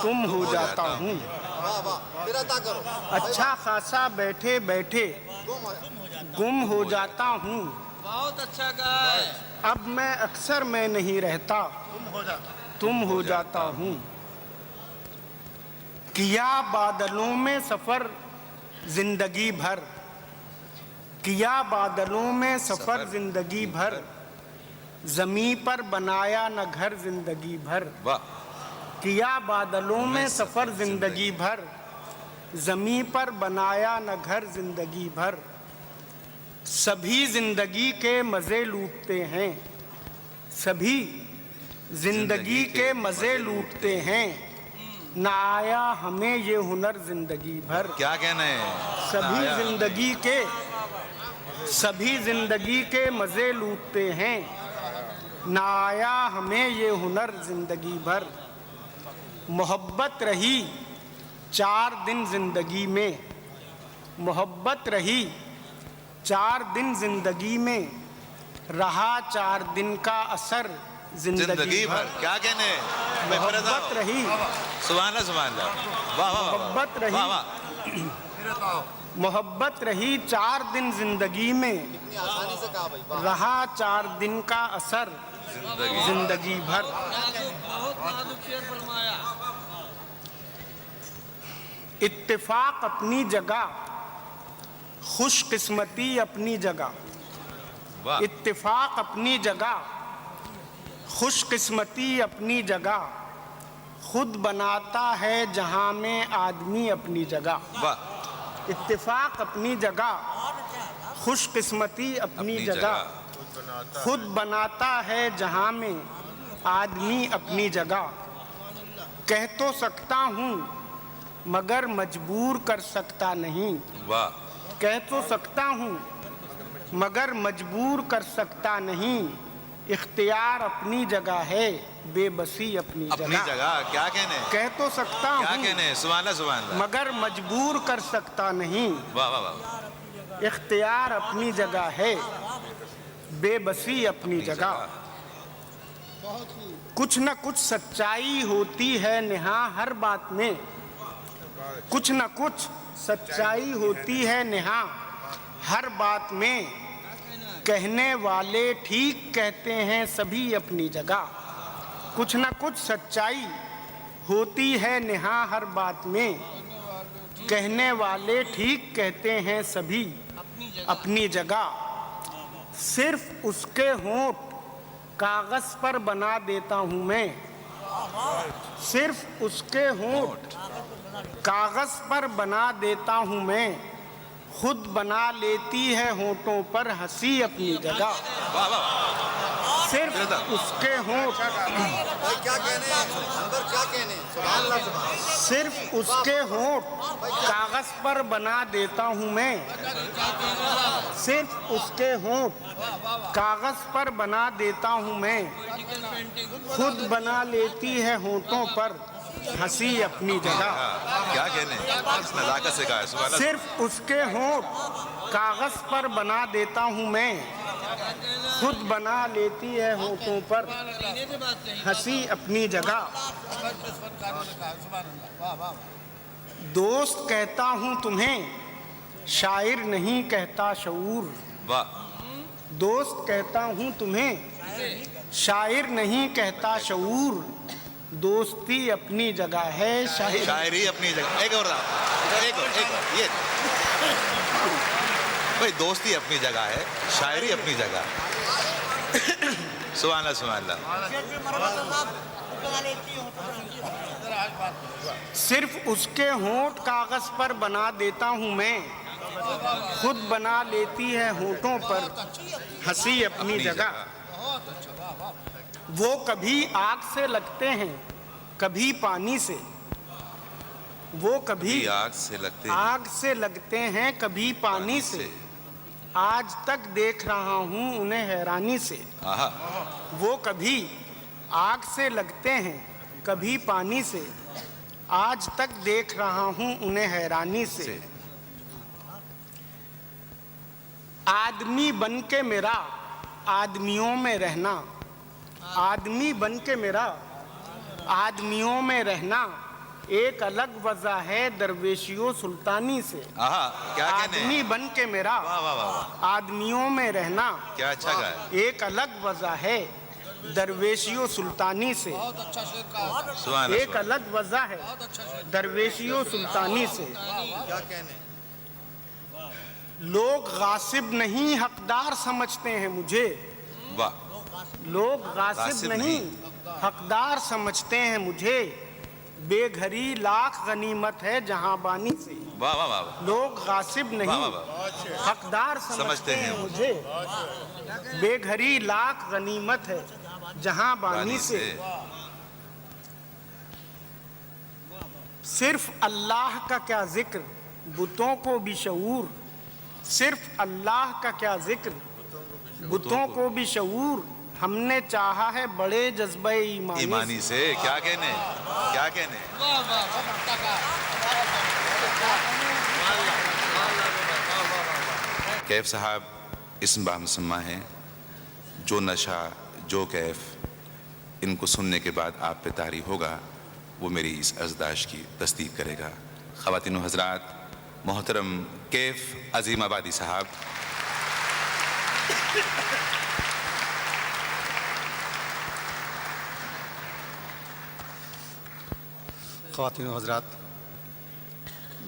Speaker 8: تم ہو جاتا ہوں. اچھا خاصا بیٹھے بیٹھے گم ہو جاتا ہوں.
Speaker 7: بہت اچھا کہا ہے.
Speaker 8: اب میں اکثر میں نہیں رہتا تم ہو جاتا ہوں. کیا بادلوں میں سفر زندگی بھر, کیا بادلوں میں سفر زندگی بھر, زمین پر بنایا نہ گھر زندگی بھر. کیا بادلوں میں سفر زندگی بھر, زمین پر بنایا نہ گھر زندگی بھر. سبھی زندگی کے مزے لوٹتے ہیں, سبھی زندگی کے مزے لوٹتے ہیں, نہ آیا ہمیں یہ ہنر زندگی بھر.
Speaker 2: کیا کہنا ہے,
Speaker 8: سبھی زندگی کے مزے لوٹتے ہیں, نہ آیا ہمیں یہ ہنر زندگی بھر. محبت رہی 4 دن زندگی میں, محبت رہی 4 دن زندگی میں, رہا 4 دن کا اثر زندگی بھر.
Speaker 2: کیا کہنے,
Speaker 8: محبت رہی,
Speaker 2: سبحان اللہ سبحان اللہ.
Speaker 8: محبت رہی 4 دن زندگی میں, رہا 4 دن کا اثر زندگی بھر. اتفاق اپنی جگہ, خوش قسمتی اپنی جگہ. اتفاق اپنی جگہ, خوش قسمتی اپنی جگہ, خود بناتا ہے جہاں میں آدمی اپنی جگہ. اتفاق اپنی جگہ, خوش قسمتی اپنی جگہ, خود بناتا ہے جہاں میں آدمی اپنی جگہ. کہہ تو سکتا ہوں مگر مجبور کر سکتا نہیں. کہہ تو سکتا ہوں مگر مجبور کر سکتا نہیں. اختیار اپنی جگہ ہے, بے بسی اپنی جگہ.
Speaker 2: کیا کہنے,
Speaker 8: کہہ تو سکتا ہوں
Speaker 2: سبحان اللہ سبحان اللہ.
Speaker 8: مگر مجبور کر سکتا نہیں. اختیار اپنی جگہ ہے, بے بسی اپنی جگہ. کچھ نہ کچھ سچائی ہوتی ہے نہاں ہر بات میں, کچھ نہ کچھ سچائی ہوتی ہے نہاں ہر بات میں. کہنے والے ٹھیک کہتے ہیں سبھی اپنی جگہ. کچھ نہ کچھ سچائی ہوتی ہے نہاں ہر بات میں, کہنے والے ٹھیک کہتے ہیں سبھی اپنی جگہ. صرف اس کے ہونٹ کاغذ پر بنا دیتا ہوں میں, صرف اس کے ہونٹ کاغذ پر بنا دیتا ہوں میں, خود بنا لیتی ہے ہونٹوں پر ہنسی اپنی جگہ. صرف اس کے ہونٹ, صرف اس کے ہونٹ کاغذ پر بنا دیتا ہوں میں, صرف اس کے ہونٹ کاغذ پر بنا دیتا ہوں میں, خود بنا لیتی ہے ہونٹوں پر ہنسی اپنی جگہ.
Speaker 2: کیا کہنے, نزاکت سے کہا ہے, سبحان اللہ.
Speaker 8: صرف اس کے ہونٹ کاغذ پر بنا دیتا ہوں میں, خود بنا لیتی ہے ہونٹوں پر ہنسی اپنی جگہ. دوست کہتا ہوں تمہیں, شاعر نہیں کہتا شعور. دوست کہتا ہوں تمہیں, شاعر نہیں کہتا شعور. دوستی اپنی جگہ ہے,
Speaker 2: شاعری اپنی جگہ. ایک اور یہ بھائی, دوستی اپنی جگہ ہے, شاعری اپنی جگہ. سبحان اللہ سبحان اللہ.
Speaker 8: صرف اس کے ہونٹ کاغذ پر بنا دیتا ہوں میں، خود بنا لیتی ہے ہونٹوں پر ہنسی اپنی جگہ۔ وہ کبھی آگ سے لگتے ہیں کبھی پانی سے، وہ کبھی
Speaker 2: آگ سے لگتے ہیں
Speaker 8: آگ سے لگتے ہیں کبھی پانی سے، آج تک دیکھ رہا ہوں انہیں حیرانی سے۔
Speaker 2: آہا،
Speaker 8: وہ کبھی آگ سے لگتے ہیں کبھی پانی سے، آج تک دیکھ رہا ہوں انہیں حیرانی سے۔ آدمی بن کے میرا آدمیوں میں رہنا، آدمی بن کے میرا آدمیوں میں رہنا ایک الگ وضع ہے درویشیوں سلطانی سے۔
Speaker 2: آہا، کیا کہنے
Speaker 8: آدمی بن کے میرا
Speaker 2: واہ واہ واہ،
Speaker 8: آدمیوں میں رہنا
Speaker 2: کیا اچھا گا ہے،
Speaker 8: ایک الگ وضع ہے درویشیوں سلطانی سے،
Speaker 2: سبحان
Speaker 8: ایک
Speaker 2: اللہ۔
Speaker 8: الگ وضع ہے درویشیوں سلطانی سے۔ لوگ غاصب نہیں حقدار سمجھتے ہیں مجھے،
Speaker 2: واہ،
Speaker 8: لوگ غاصب
Speaker 2: غاصب
Speaker 8: نہیں حقدار سمجھتے ہیں مجھے، بے گھری لاکھ غنیمت ہے جہاں بانی سے۔
Speaker 2: واہ واہ واہ،
Speaker 8: لوگ غاصب نہیں
Speaker 2: واہ واہ،
Speaker 8: حقدار سمجھتے ہیں مجھے، بے گھری لاکھ غنیمت ہے جہاں بانی سے۔ صرف اللہ کا کیا ذکر بتوں کو بھی شعور، صرف اللہ کا کیا ذکر بتوں کو بھی شعور، ہم نے چاہا ہے بڑے جذبہ
Speaker 2: ایمانی سے۔ کیا کہنے، کیا کہنے، کیف صاحب اسم بامسمہ ہیں، جو نشہ جو کیف ان کو سننے کے بعد آپ پہ طاری ہوگا وہ میری اس ازداشت کی تصدیق کرے گا۔ خواتین و حضرات، محترم کیف عظیم آبادی صاحب۔
Speaker 9: خواتین و حضرات،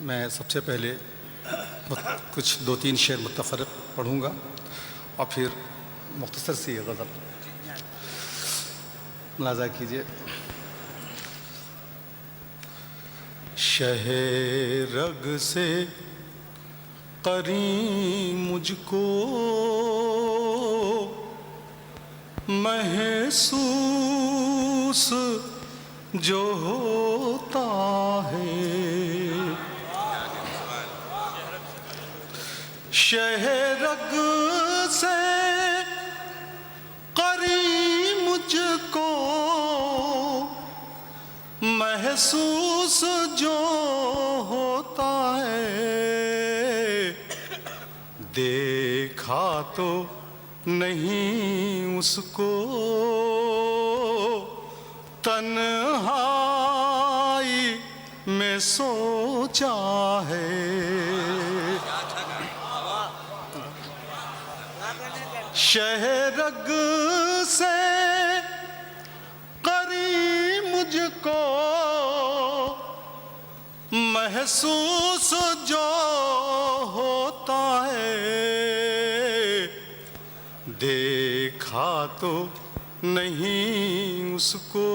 Speaker 9: میں سب سے پہلے کچھ 2-3 شعر متفرق پڑھوں گا اور پھر مختصر سی غزل ملاحظہ کیجیے۔ شہ رگ سے قریب مجھ کو محسوس جو ہوتا ہے، شہ رگ سے قریب مجھ کو محسوس جو ہوتا ہے، دیکھا تو نہیں اس کو تنہائی میں سوچا ہے، شہ رگ سے قریب مجھ کو محسوس جو ہوتا ہے، دیکھا تو نہیں اس کو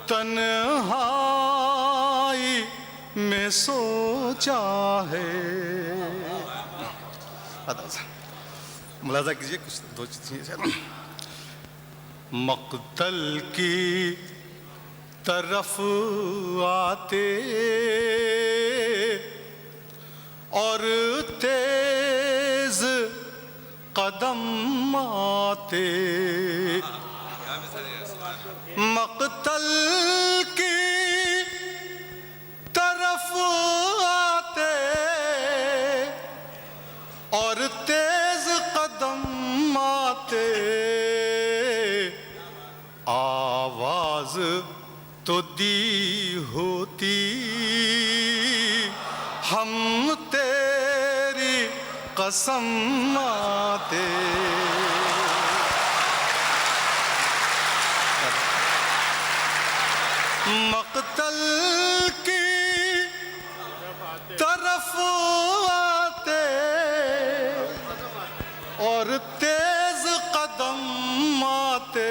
Speaker 9: تنہائی میں سوچا ہے۔ ملاحظہ کیجیے کچھ 2 چیزیں۔ مقتل کی طرف آتے اور تیز قدم آتے، مقتل کی طرف آتے اور تیز قدم آتے، آواز تو دی ہوتی ہم تیری قسم آتے، مقتل کی طرف آتے اور تیز قدم آتے،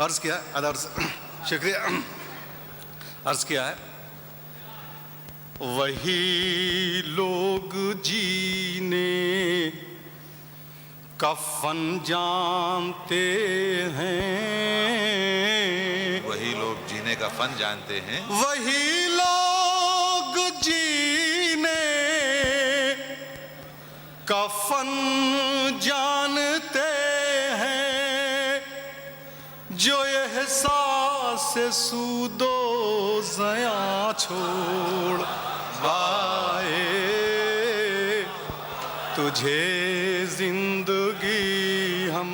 Speaker 9: عرض کیا شکریہ عرض کیا ہے وہی لوگ جینے کا فن جانتے ہیں
Speaker 2: وہی لوگ جینے کا فن جانتے ہیں
Speaker 9: وہی لوگ جینے کا فن جانتے ہیں جو احساس سود و زیاں چھوڑ آئے تجھے زندگی ہم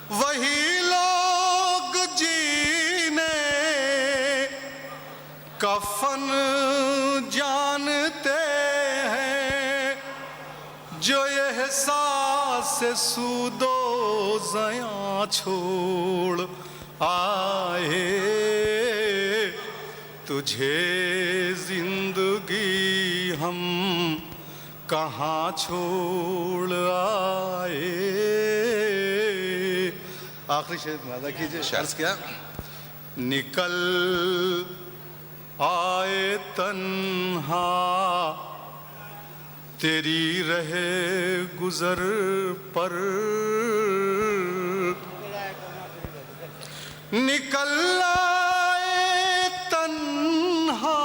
Speaker 9: وہی لوگ جینے کا فن جانتے ہیں جو احساس سود و زیاں چھوڑ آئے تجھے زندگی ہم کہاں چھوڑ آئے. آخری شعر ادا کیجیے. عرض کیا نکل آئے تنہا تیری رہے گزر پر نکل آئے تنہا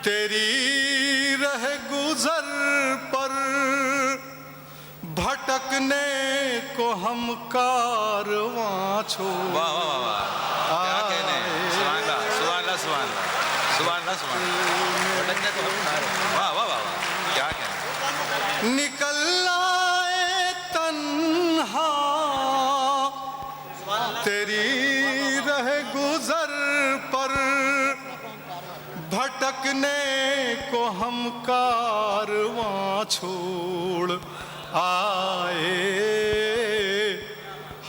Speaker 9: تیری رہ گزر پر بھٹکنے کو ہم کارواں چھوڑ
Speaker 2: واہ واہ واہ کیا کہنے ہیں. سبحان اللہ سبحان اللہ سبحان اللہ سبحان اللہ سبحان اللہ واہ واہ واہ کیا کہنے ہیں.
Speaker 9: نکل آئے تنہا تیری رہ گزر پر بھٹکنے کو ہم کارواں چھوڑ آئے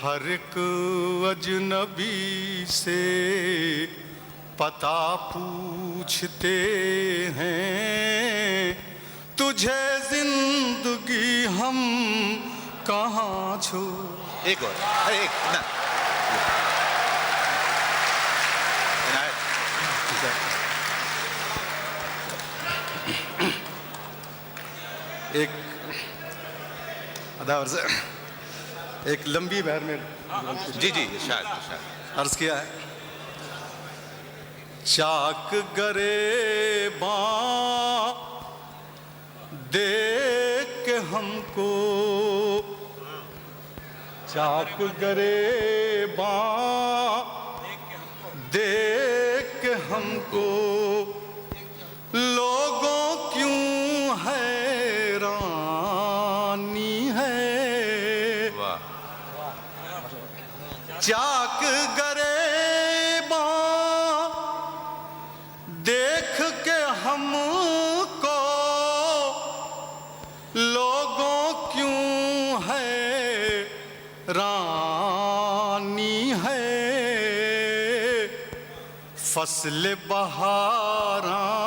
Speaker 9: ہر ایک اجنبی سے پتہ پوچھتے ہیں تجھے زندگی ہم کہاں چھوڑ.
Speaker 2: ایک اور ایک نا
Speaker 9: ایک ادا عرض ایک لمبی بہر میں
Speaker 2: جی جی ارشاد ارشاد.
Speaker 9: عرض کیا ہے چاک گرے باں دیکھ کے ہم کو چاک گرے باں دیکھ کے ہم کو لوگوں کیوں حیرانی ہے. چاک گرے باں دیکھ کے ہم کو لوگوں کیوں ہے رانی ہے. فصل بہاراں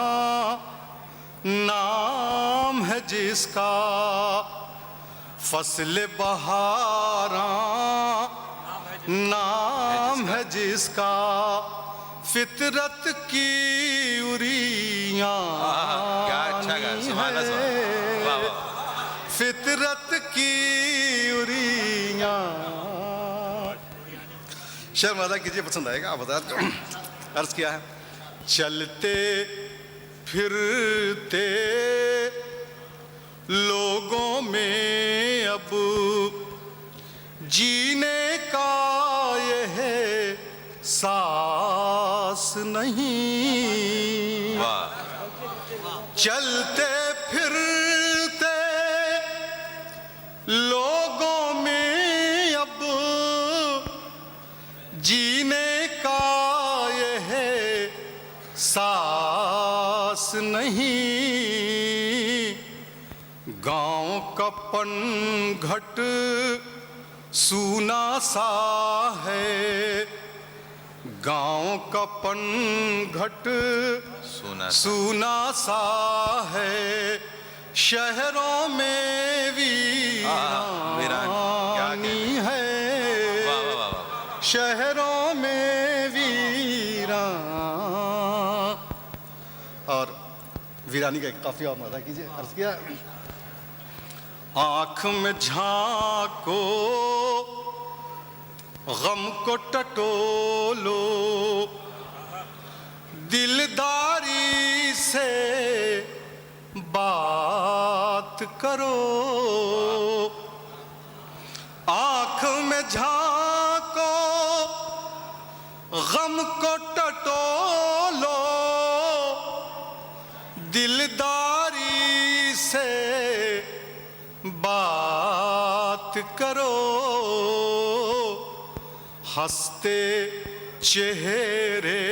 Speaker 9: نام ہے جس کا فصل بہاراں نام ہے جس کا فطرت کی اریاں
Speaker 2: کیا اچھا گا. سبحان اللہ واہ واہ.
Speaker 9: فطرت کی اریاں. شعر ادا کیجیے پسند آئے گا. آپ بتا دو. عرض کیا ہے چلتے پھرتے لوگوں میں اب جینے کا یہ ساس نہیں. چلتے پھرتے لوگوں میں اب جینے کا یہ ساس نہیں. گاؤں کا پن گھٹ سونا سا ہے. گاؤں کا پن گھٹ سونا سا ہے. شہروں میں ویرانی ہے. شہروں میں ویران. اور ویرانی کا ایک قافیہ اور ادا کیجیے. عرض کیا آنکھ میں جھانکو غم کو ٹٹولو دلداری سے بات کرو. آنکھ میں جھانکو غم کو ٹٹولو دلداری سے بات کرو. ہنستے چہرے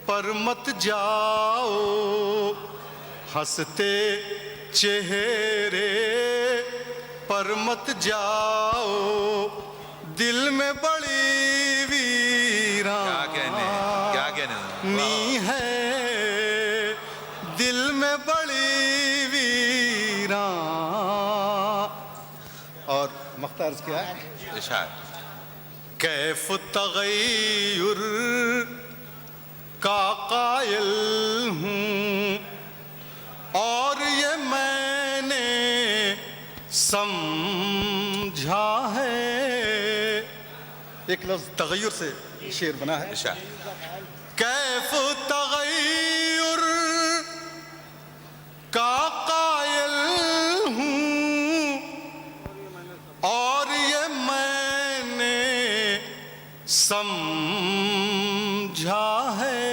Speaker 9: پر مت جاؤ ہنستے چہرے پر مت جاؤ دل میں بڑی ویرانی ہے دل میں بڑی ویران. اور مختار کیا ہے
Speaker 2: ارشاد
Speaker 9: کیف تغیر کا قائل ہوں اور یہ میں نے سمجھا ہے. ایک لفظ تغیر سے شعر بنا ہے. کیف تغیر کا قائل ہوں اور یہ میں نے سمجھا ہے.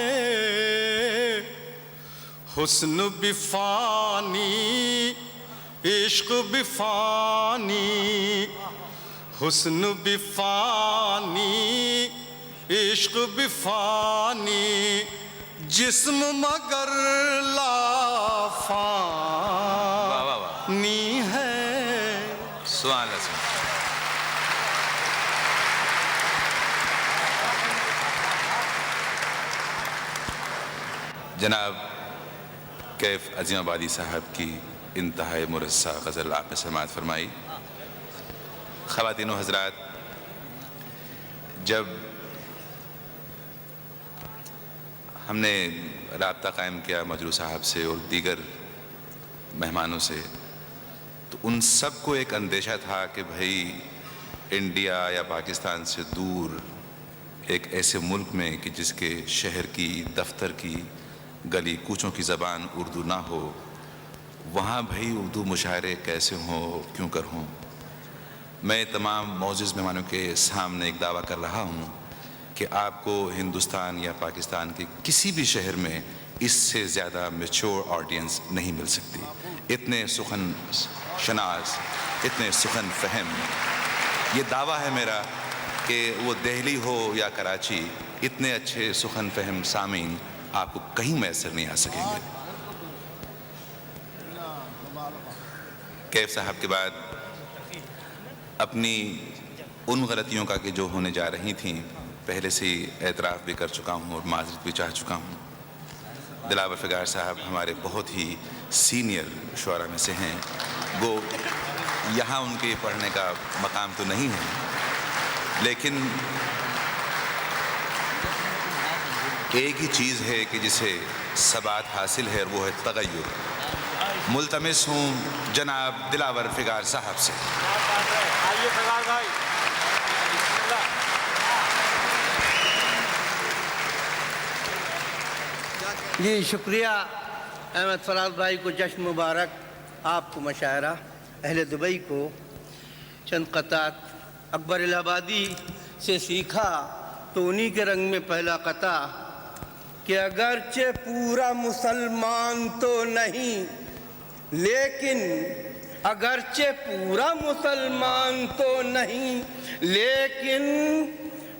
Speaker 9: حسن بھی فانی عشق بھی فانی حسن بھی فانی عشق بھی فانی جسم مگر لافانی ہے.
Speaker 2: سبحان اللہ. جناب کیف عظیم آبادی صاحب کی انتہائی مرصع غزل آپ نے سماعت فرمائی. خواتین و حضرات، جب ہم نے رابطہ قائم کیا مجروح صاحب سے اور دیگر مہمانوں سے تو ان سب کو ایک اندیشہ تھا کہ بھائی انڈیا یا پاکستان سے دور ایک ایسے ملک میں کہ جس کے شہر کی دفتر کی گلی کوچوں کی زبان اردو نہ ہو وہاں بھائی اردو مشاعرے کیسے ہوں کیوں کر ہوں. میں تمام معزز مہمانوں کے سامنے ایک دعویٰ کر رہا ہوں کہ آپ کو ہندوستان یا پاکستان کے کسی بھی شہر میں اس سے زیادہ میچور آڈینس نہیں مل سکتی. اتنے سخن شناس اتنے سخن فہم. یہ دعویٰ ہے میرا کہ وہ دہلی ہو یا کراچی اتنے اچھے سخن فہم سامعین آپ کو کہیں میسر نہیں آ سکیں گے. کیف صاحب کے بعد اپنی ان غلطیوں کا کہ جو ہونے جا رہی تھیں پہلے سے ہی اعتراف بھی کر چکا ہوں اور معذرت بھی چاہ چکا ہوں. دلاور فگار صاحب ہمارے بہت ہی سینئر شعراء میں سے ہیں. وہ یہاں ان کے پڑھنے کا مقام تو نہیں ہے لیکن ایک ہی چیز ہے کہ جسے ثبات حاصل ہے اور وہ ہے تغیر. ملتمس ہوں جناب دلاور فگار صاحب سے.
Speaker 8: آئیے فگار بھائی.
Speaker 10: جی شکریہ احمد فراز بھائی کو جشن مبارک. آپ کو مشاعرہ اہل دبئی کو چند قطعات اکبر الہ آبادی سے سیکھا تو انہی کے رنگ میں پہلا قطع کہ اگرچہ پورا مسلمان تو نہیں لیکن اگرچہ پورا مسلمان تو نہیں لیکن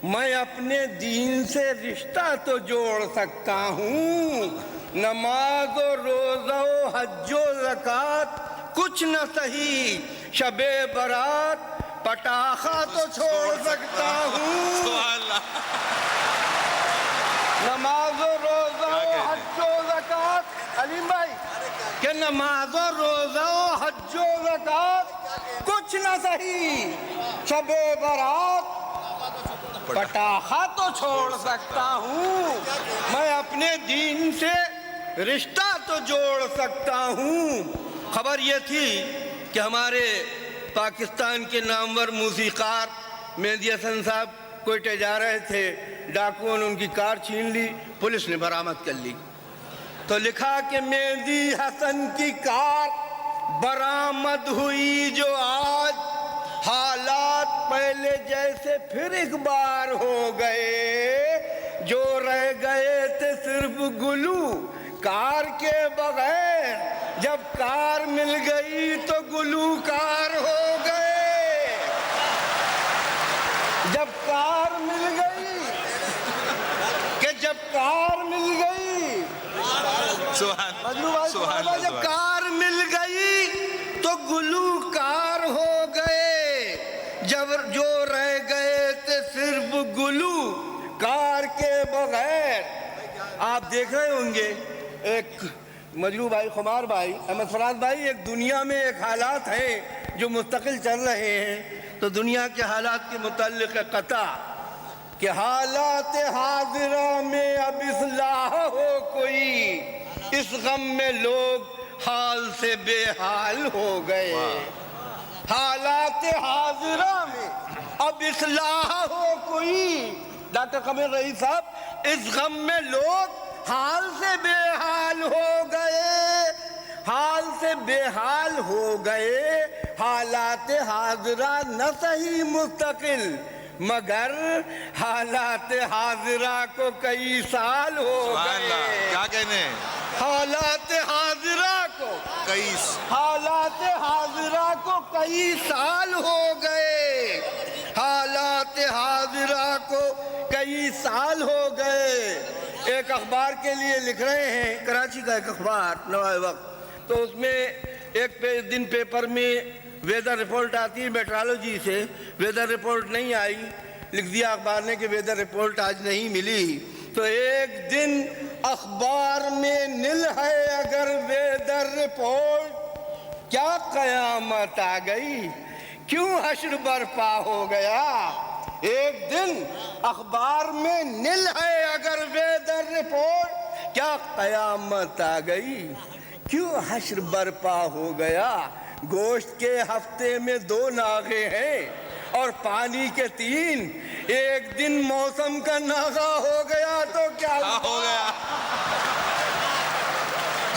Speaker 10: میں اپنے دین سے رشتہ تو جوڑ سکتا ہوں. نماز و روزہ و حج و زکوٰۃ کچھ نہ صحیح شب برات پٹاخہ تو چھوڑ سکتا ہوں. نماز و روزہ و حج و زکوٰۃ علیم بھائی کہ نماز و روزہ و حج و زکوٰۃ کچھ نہ صحیح شب برات پٹاخہ تو چھوڑ سکتا ہوں، میں اپنے دین سے رشتہ تو جوڑ سکتا ہوں۔ خبر یہ تھی کہ ہمارے پاکستان کے نامور موسیقار مہدی حسن صاحب کوئٹہ جا رہے تھے، ڈاکوؤں نے ان کی کار چھین لی، پولیس نے برآمد کر لی، تو لکھا کہ مہدی حسن کی کار برآمد ہوئی جو آج، حالات پہلے جیسے پھر ایک بار ہو گئے، جو رہ گئے تھے صرف گلو کار کے بغیر، جب کار مل گئی تو گلوکار ہو گئے، جب کار مل گئی کہ جب کار مل گئی، جب کار مل گئی تو گلوکار ہو گئے، جب جو رہ گئے تھے صرف گلو کار کے بغیر۔ آپ دیکھ رہے ہوں گے ایک مجروح بھائی، خمار بھائی، احمد فراز بھائی، ایک دنیا میں ایک حالات ہیں جو مستقل چل رہے ہیں، تو دنیا کے حالات کے متعلق قطع کہ حالات حاضرہ میں اب اصلاح ہو کوئی، اس غم میں لوگ حال سے بے حال ہو گئے، حالات حاضرہ میں اب اصلاح ہو کوئی، ڈاکٹر قمر رئیس صاحب، اس غم میں لوگ حال سے بے حال ہو گئے، حال سے بے حال ہو گئے، حالات حاضرہ نہ صحیح مستقل مگر حالات حاضرہ کو کئی سال ہو گئے،
Speaker 2: کیا کہنے،
Speaker 10: حالات حاضرہ کو حالات حاضرہ کو کئی سال ہو گئے، حالات حاضرہ کو کئی سال ہو گئے۔ ایک اخبار کے لیے لکھ رہے ہیں، کراچی کا ایک اخبار نوائے وقت، تو اس میں ایک دن پیپر میں ویدر رپورٹ آتی ہے میٹرالوجی سے، ویدر رپورٹ نہیں آئی، لکھ دیا اخبار نے کہ ویدر رپورٹ آج نہیں ملی، تو ایک دن اخبار میں نل ہے اگر ویدر رپورٹ، کیا قیامت آ گئی، کیوں حشر برپا ہو گیا، ایک دن اخبار میں نل ہے اگر ویدر رپورٹ، کیا قیامت آ گئی، کیوں حشر برپا ہو گیا، گوشت کے ہفتے میں 2 ناغے ہیں اور پانی کے 3، ایک دن موسم کا ناغہ ہو گیا تو کیا ہو گیا،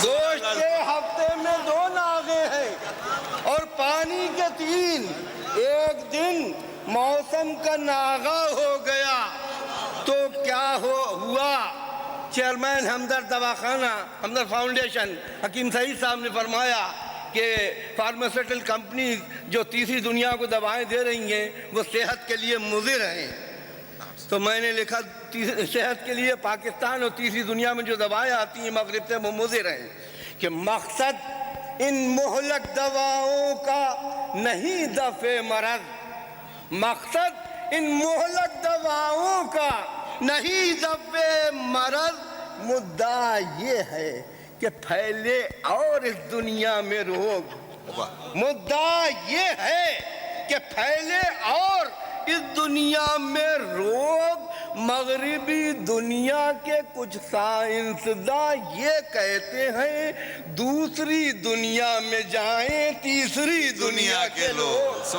Speaker 10: گوشت کے ہفتے میں 2 ناغے ہیں اور پانی کے 3، ایک دن موسم کا ناغہ ہو گیا تو کیا ہوا۔ چیئرمین ہمدرد دواخانہ، ہمدرد فاؤنڈیشن حکیم سعید صاحب نے فرمایا کہ فارماسیوٹیکل کمپنی جو تیسری دنیا کو دوائیں دے رہی ہیں وہ صحت کے لیے مضر ہیں، تو میں نے لکھا صحت کے لیے پاکستان اور تیسری دنیا میں جو دوائیں آتی ہیں مغرب سے وہ مضر ہیں، کہ مقصد ان مہلک دواؤں کا نہیں دفع مرض، مقصد ان مہلک دواؤں کا نہیں دفع مرض، مدعا یہ ہے کہ پھیلے اور اس دنیا میں روگ، مدعا یہ ہے کہ پھیلے اور اس دنیا میں روگ۔ مغربی دنیا کے کچھ سائنسداں یہ کہتے ہیں دوسری دنیا میں جائیں تیسری دنیا کے لوگ،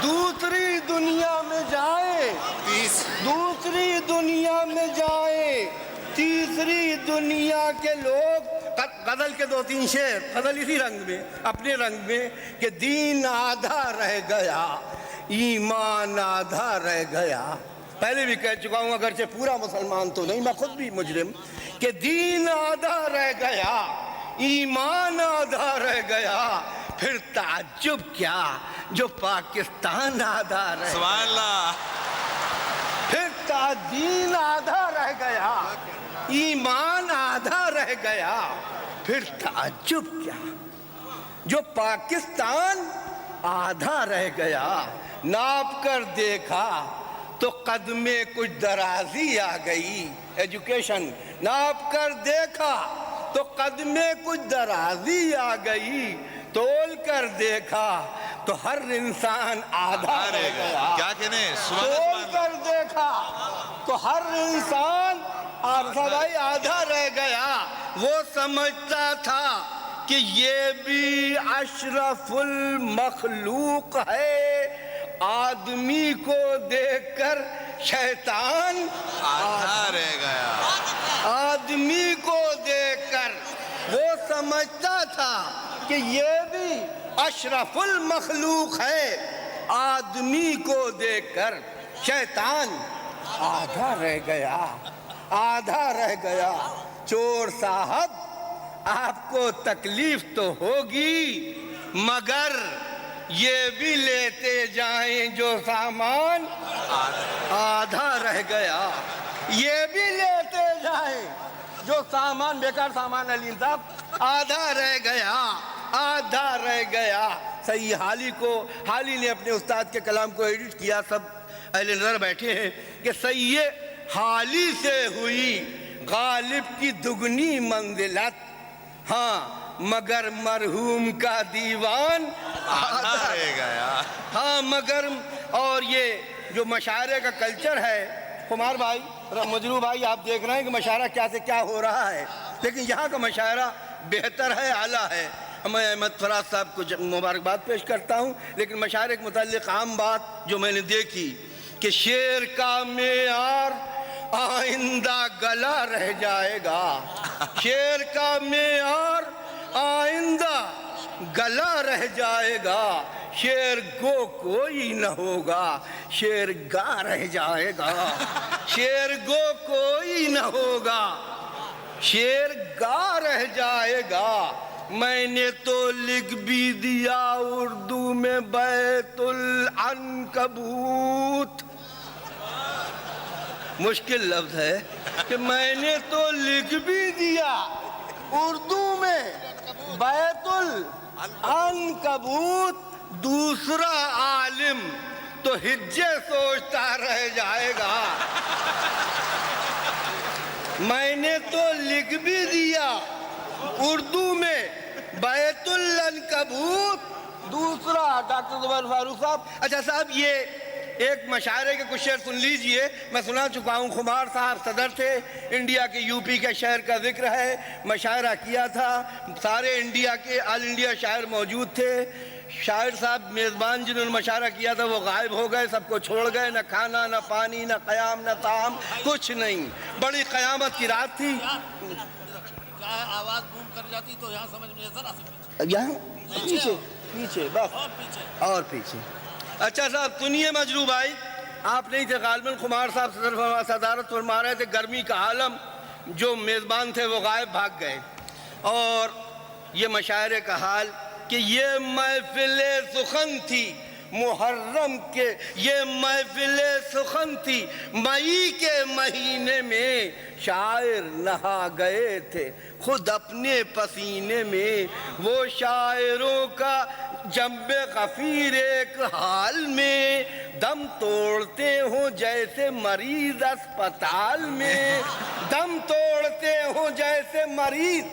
Speaker 10: دوسری دنیا میں جائیں دوسری دنیا میں جائیں تیسری دنیا کے لوگ۔ غزل کے 2-3 شعر، غزل اسی رنگ میں، اپنے رنگ میں، کہ دین آدھا رہ گیا ایمان آدھا رہ گیا، پہلے بھی کہہ چکا ہوں اگرچہ پورا مسلمان تو نہیں، میں خود بھی مجرم، کہ دین آدھا رہ گیا ایمان آدھا رہ گیا، پھر تعجب کیا جو پاکستان آدھا رہ گیا، پھر دین آدھا رہ گیا ایمان آدھا رہ گیا، پھر تعجب کیا جو پاکستان آدھا رہ گیا۔ ناپ کر دیکھا تو قد میں کچھ درازی آ گئی، ایجوکیشن، ناپ کر دیکھا تو قد میں کچھ درازی آ گئی، تول کر دیکھا تو ہر انسان آدھا رہ گیا.
Speaker 2: کیا کہنے
Speaker 10: کھول کر دیکھا تو ہر انسان بھائی آدھا رہ گیا. وہ سمجھتا تھا کہ یہ بھی اشرف المخلوق ہے. آدمی کو دیکھ کر شیطان
Speaker 2: آدھا رہ گیا.
Speaker 10: آدمی کو دیکھ کر وہ سمجھتا تھا کہ یہ بھی اشرف المخلوق ہے. آدمی کو دیکھ کر شیطان آدھا رہ گیا. آدھا رہ گیا. چور صاحب آپ کو تکلیف تو ہوگی مگر یہ بھی لیتے جائیں جو سامان آدھا رہ گیا. یہ بھی لیتے جائیں جو سامان بیکار سامان علی صاحب آدھا رہ گیا. آدھا رہ گیا. سید حالی نے اپنے استاد کے کلام کو ایڈٹ کیا. سب اہل نظر بیٹھے ہیں کہ سید حالی سے ہوئی غالب کی دگنی منزلت. ہاں مگر مرحوم کا دیوان
Speaker 2: آدھا رہ گیا.
Speaker 10: ہاں مگر اور یہ جو مشاعرے کا کلچر ہے خمار بھائی مجروح بھائی آپ دیکھ رہے ہیں کہ مشاعرہ کیا سے کیا ہو رہا ہے. لیکن یہاں کا مشاعرہ بہتر ہے اعلیٰ ہے. میں احمد فراز صاحب کو مبارکباد پیش کرتا ہوں. لیکن مشاعرے کے متعلق عام بات جو میں نے دیکھی کہ شعر کا معیار آئندہ گلا رہ جائے گا. شعر کا معیار آئندہ گلا رہ جائے گا. شعر گو کوئی نہ ہوگا. شعر گا رہ جائے گا. شعر گو کوئی نہ ہوگا. شعر گا رہ جائے گا. میں نے تو لکھ بھی دیا اردو میں بیت العنکبوت. مشکل لفظ ہے کہ میں نے تو لکھ بھی دیا اردو میں بیت العنکبوت. دوسرا عالم تو ہجے سوچتا رہ جائے گا. میں نے تو لکھ بھی دیا اردو میں بیت العنکبوت. دوسرا ڈاکٹر زبیر فاروق صاحب. اچھا صاحب یہ ایک مشاعرے کے کچھ شعر سن لیجئے. میں سنا چکا ہوں. خمار صاحب صدر تھے. انڈیا کے یو پی کے شہر کا ذکر ہے. مشاعرہ کیا تھا. سارے انڈیا کے آل انڈیا شاعر موجود تھے. شاعر صاحب میزبان جنہوں نے مشاعرہ کیا تھا وہ غائب ہو گئے. سب کو چھوڑ گئے. نہ کھانا نہ پانی نہ قیام نہ طعام کچھ نہیں. بڑی قیامت کی رات تھی.
Speaker 11: آواز گم کر جاتی تو یہاں سمجھ میں ذرا سی
Speaker 10: یہاں پیچھے بس اور پیچھے. اچھا صاحب سنیے مجروح بھائی آپ نہیں تھے غالباً. خمار صاحب صدارت فرما رہے تھے. گرمی کا عالم جو میزبان تھے وہ غائب بھاگ گئے. اور یہ مشاعرے کا حال کہ یہ محفل سخن تھی محرم کے. یہ محفل سخن تھی مئی کے مہینے میں. شاعر نہا گئے تھے خود اپنے پسینے میں. وہ شاعروں کا جنب غفیر ایک حال میں. دم توڑتے ہوں جیسے مریض اسپتال میں. دم توڑتے ہوں جیسے مریض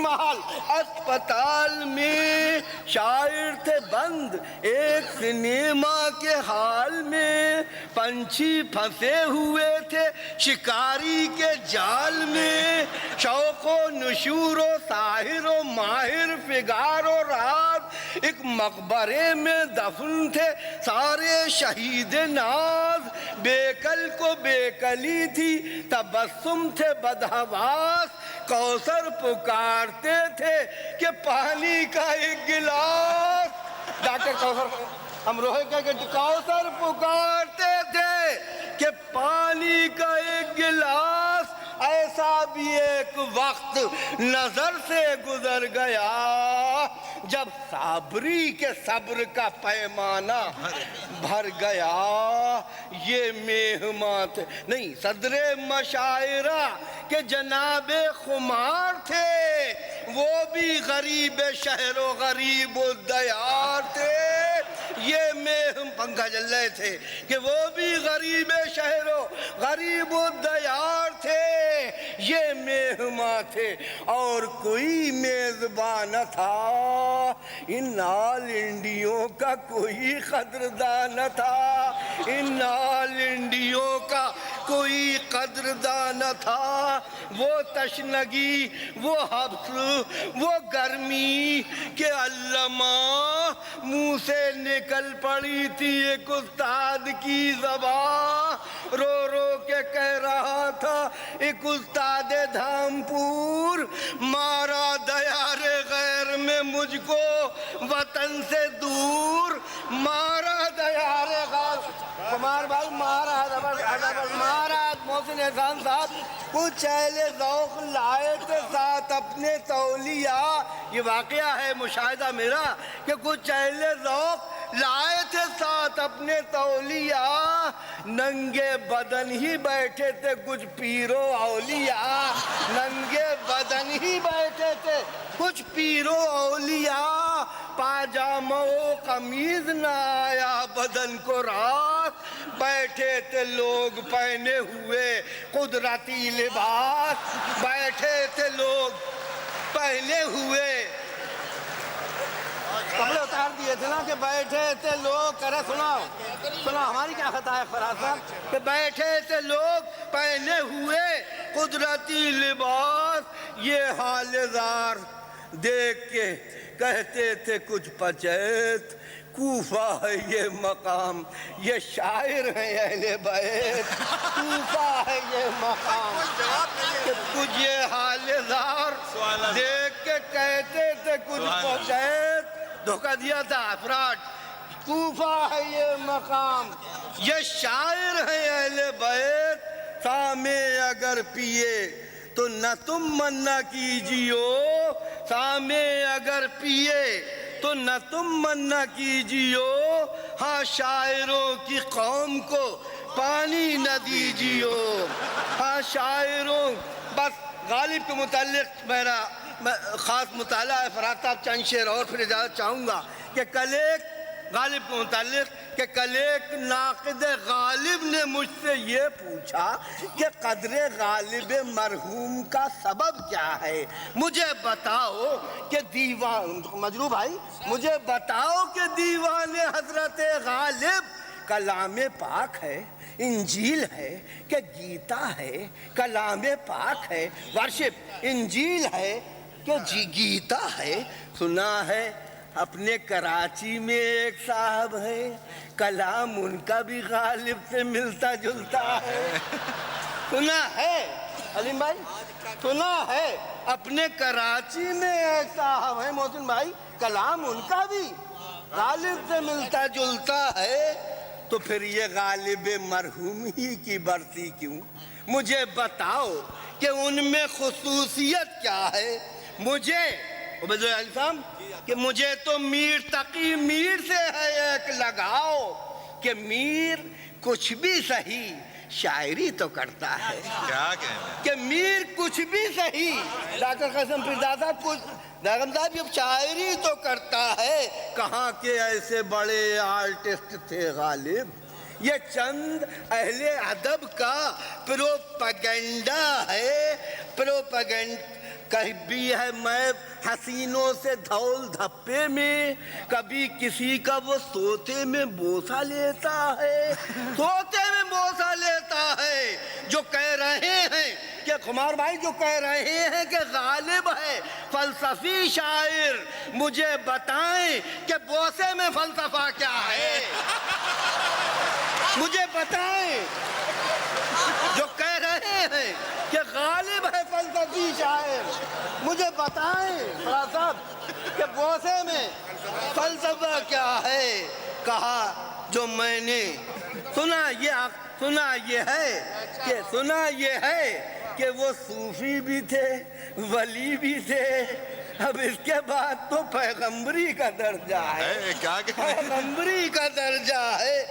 Speaker 10: محال اسپتال میں. شاعر تھے بند ایک سنیما کے حال میں. پنچھی پھنسے ہوئے تھے شکاری کے جال میں. شوق و نشور و ساحر و ماہر فگار و رات. ایک مقبرے میں دفن تھے سارے شہید ناز. بیکل کو بیکلی تھی تبسم تھے بدحواس. کوثر پکارتے تھے کہ پانی کا ایک گلاس. ڈاکٹر کوثر امروہے کہ کوثر پکارتے تھے کہ پانی کا ایک گلاس. ایسا بھی ایک وقت نظر سے گزر گیا جب صابری کے صبر کا پیمانہ بھر گیا. یہ مہمان تھے نہیں صدر مشاعرہ کہ جناب خمار تھے. وہ بھی غریب شہر و غریب الدیار تھے. یہ پنکھا جل رہے تھے کہ وہ بھی غریب شہر و غریب الدیار تھے. یہ مہمان تھے اور کوئی میزبان تھا.
Speaker 12: ان آل انڈیوں کا کوئی قدردان نہ تھا، ان آل انڈیوں کا کوئی قدردان نہ تھا۔ وہ تشنگی، وہ حبس، وہ گرمی کہ علامہ منہ سے نکل پڑی تھی ایک استاد کی زبان، رو رو کے کہہ رہا تھا ایک استاد دھامپور، مارا دیار غیر میں مجھ کو وطن سے دور، مارا دیار غیر، کمار بھائی مارا محسن احسان صاحب کچھ اہل ذوق لائے تھے ساتھ اپنے تولیہ، یہ واقعہ ہے مشاہدہ میرا کہ کچھ اہل ذوق لائے تھے ساتھ اپنے تولیہ، ننگے بدن ہی بیٹھے تھے کچھ پیرو اولیاء، ننگے بدن ہی بیٹھے تھے کچھ پیرو اولیاء، پاجامہ و قمیض نہ آیا بدن کو رات، بیٹھے تھے لوگ پہنے ہوئے قدرتی لباس، بیٹھے تھے لوگ پہنے ہوئے، کپڑے اتار دیے تھے نا کہ بیٹھے تھے لوگ، کرے سنو ہماری کیا خطا ہے فراز صاحب، کہ بیٹھے تھے لوگ پہنے ہوئے قدرتی لباس، یہ حال زار دیکھ کے کہتے تھے کچھ پچیت، کوفہ ہے یہ مقام، یہ شاعر ہیں اہل بیت، کوفہ ہے یہ مقام، کہ کچھ یہ حال زار دیکھ کے کہتے تھے کچھ پچیت، دھوکہ دیا تھا افراد، کوفہ ہے یہ مقام، یہ شاعر ہیں اہل بیت، سامے اگر پیے تو نہ تم منع کیجیو، سامے اگر پیے تو نہ تم منع کیجیو، ہاں شاعروں کی قوم کو پانی نہ دیجیو، ہاں شاعروں، بس غالب کے متعلق میرا خاص مطالعہ ہے فرات صاحب، چند شعر اور پھر اجازت چاہوں گا کہ کل ایک غالب کے متعلق کہ کل ایک ناقد غالب نے مجھ سے یہ پوچھا کہ قدر غالب مرحوم کا سبب کیا ہے، مجھے بتاؤ کہ دیوان مجروح بھائی مجھے بتاؤ کہ دیوان حضرت غالب کلام پاک ہے، انجیل ہے کہ گیتا ہے، کلام پاک ہے ورشپ، انجیل ہے کہ گیتا ہے، سنا ہے اپنے کراچی میں ایک صاحب ہے، کلام ان کا بھی غالب سے ملتا جلتا ہے، سنا ہے علیم بھائی، سنا ہے اپنے کراچی میں ایک صاحب ہے محسن بھائی، کلام ان کا بھی غالب سے ملتا جلتا ہے، تو پھر یہ غالب مرحوم ہی کی برسی کیوں؟ مجھے بتاؤ کہ ان میں خصوصیت کیا ہے، مجھے عبید اللہ صاحب کہ مجھے تو میر تقی میر سے ہے ایک لگاؤ، کہ میر کچھ بھی صحیح شاعری تو کرتا ہے،
Speaker 2: کیا کہنا
Speaker 12: کہ میر کچھ بھی صحیح، ڈاکٹر قاسم پیرزادہ کچھ بیگم صاحب یہ شاعری تو کرتا ہے، کہاں کے ایسے بڑے آرٹسٹ تھے غالب، یہ چند اہل ادب کا پروپیگنڈا ہے، پروپیگنڈ کبھی ہے میں حسینوں سے دھول دھپے میں، کبھی کسی کا وہ سوتے میں بوسہ لیتا ہے، سوتے میں بوسہ لیتا ہے، جو کہہ رہے ہیں کہ قمار بھائی جو کہہ رہے ہیں کہ غالب ہے فلسفی شاعر، مجھے بتائیں کہ بوسے میں فلسفہ کیا ہے، مجھے بتائیں، جو کہہ رہے ہیں کہ غالب ہے فلسفی شاعر، مجھے بتائیں فراز صاحب کہ بوسے میں فلسفہ کیا ہے، کہا جو میں نے سنا یہ ہے کہ وہ صوفی بھی تھے ولی بھی تھے، اب اس کے بعد تو پیغمبری کا درجہ ہے، پیغمبری کا درجہ ہے،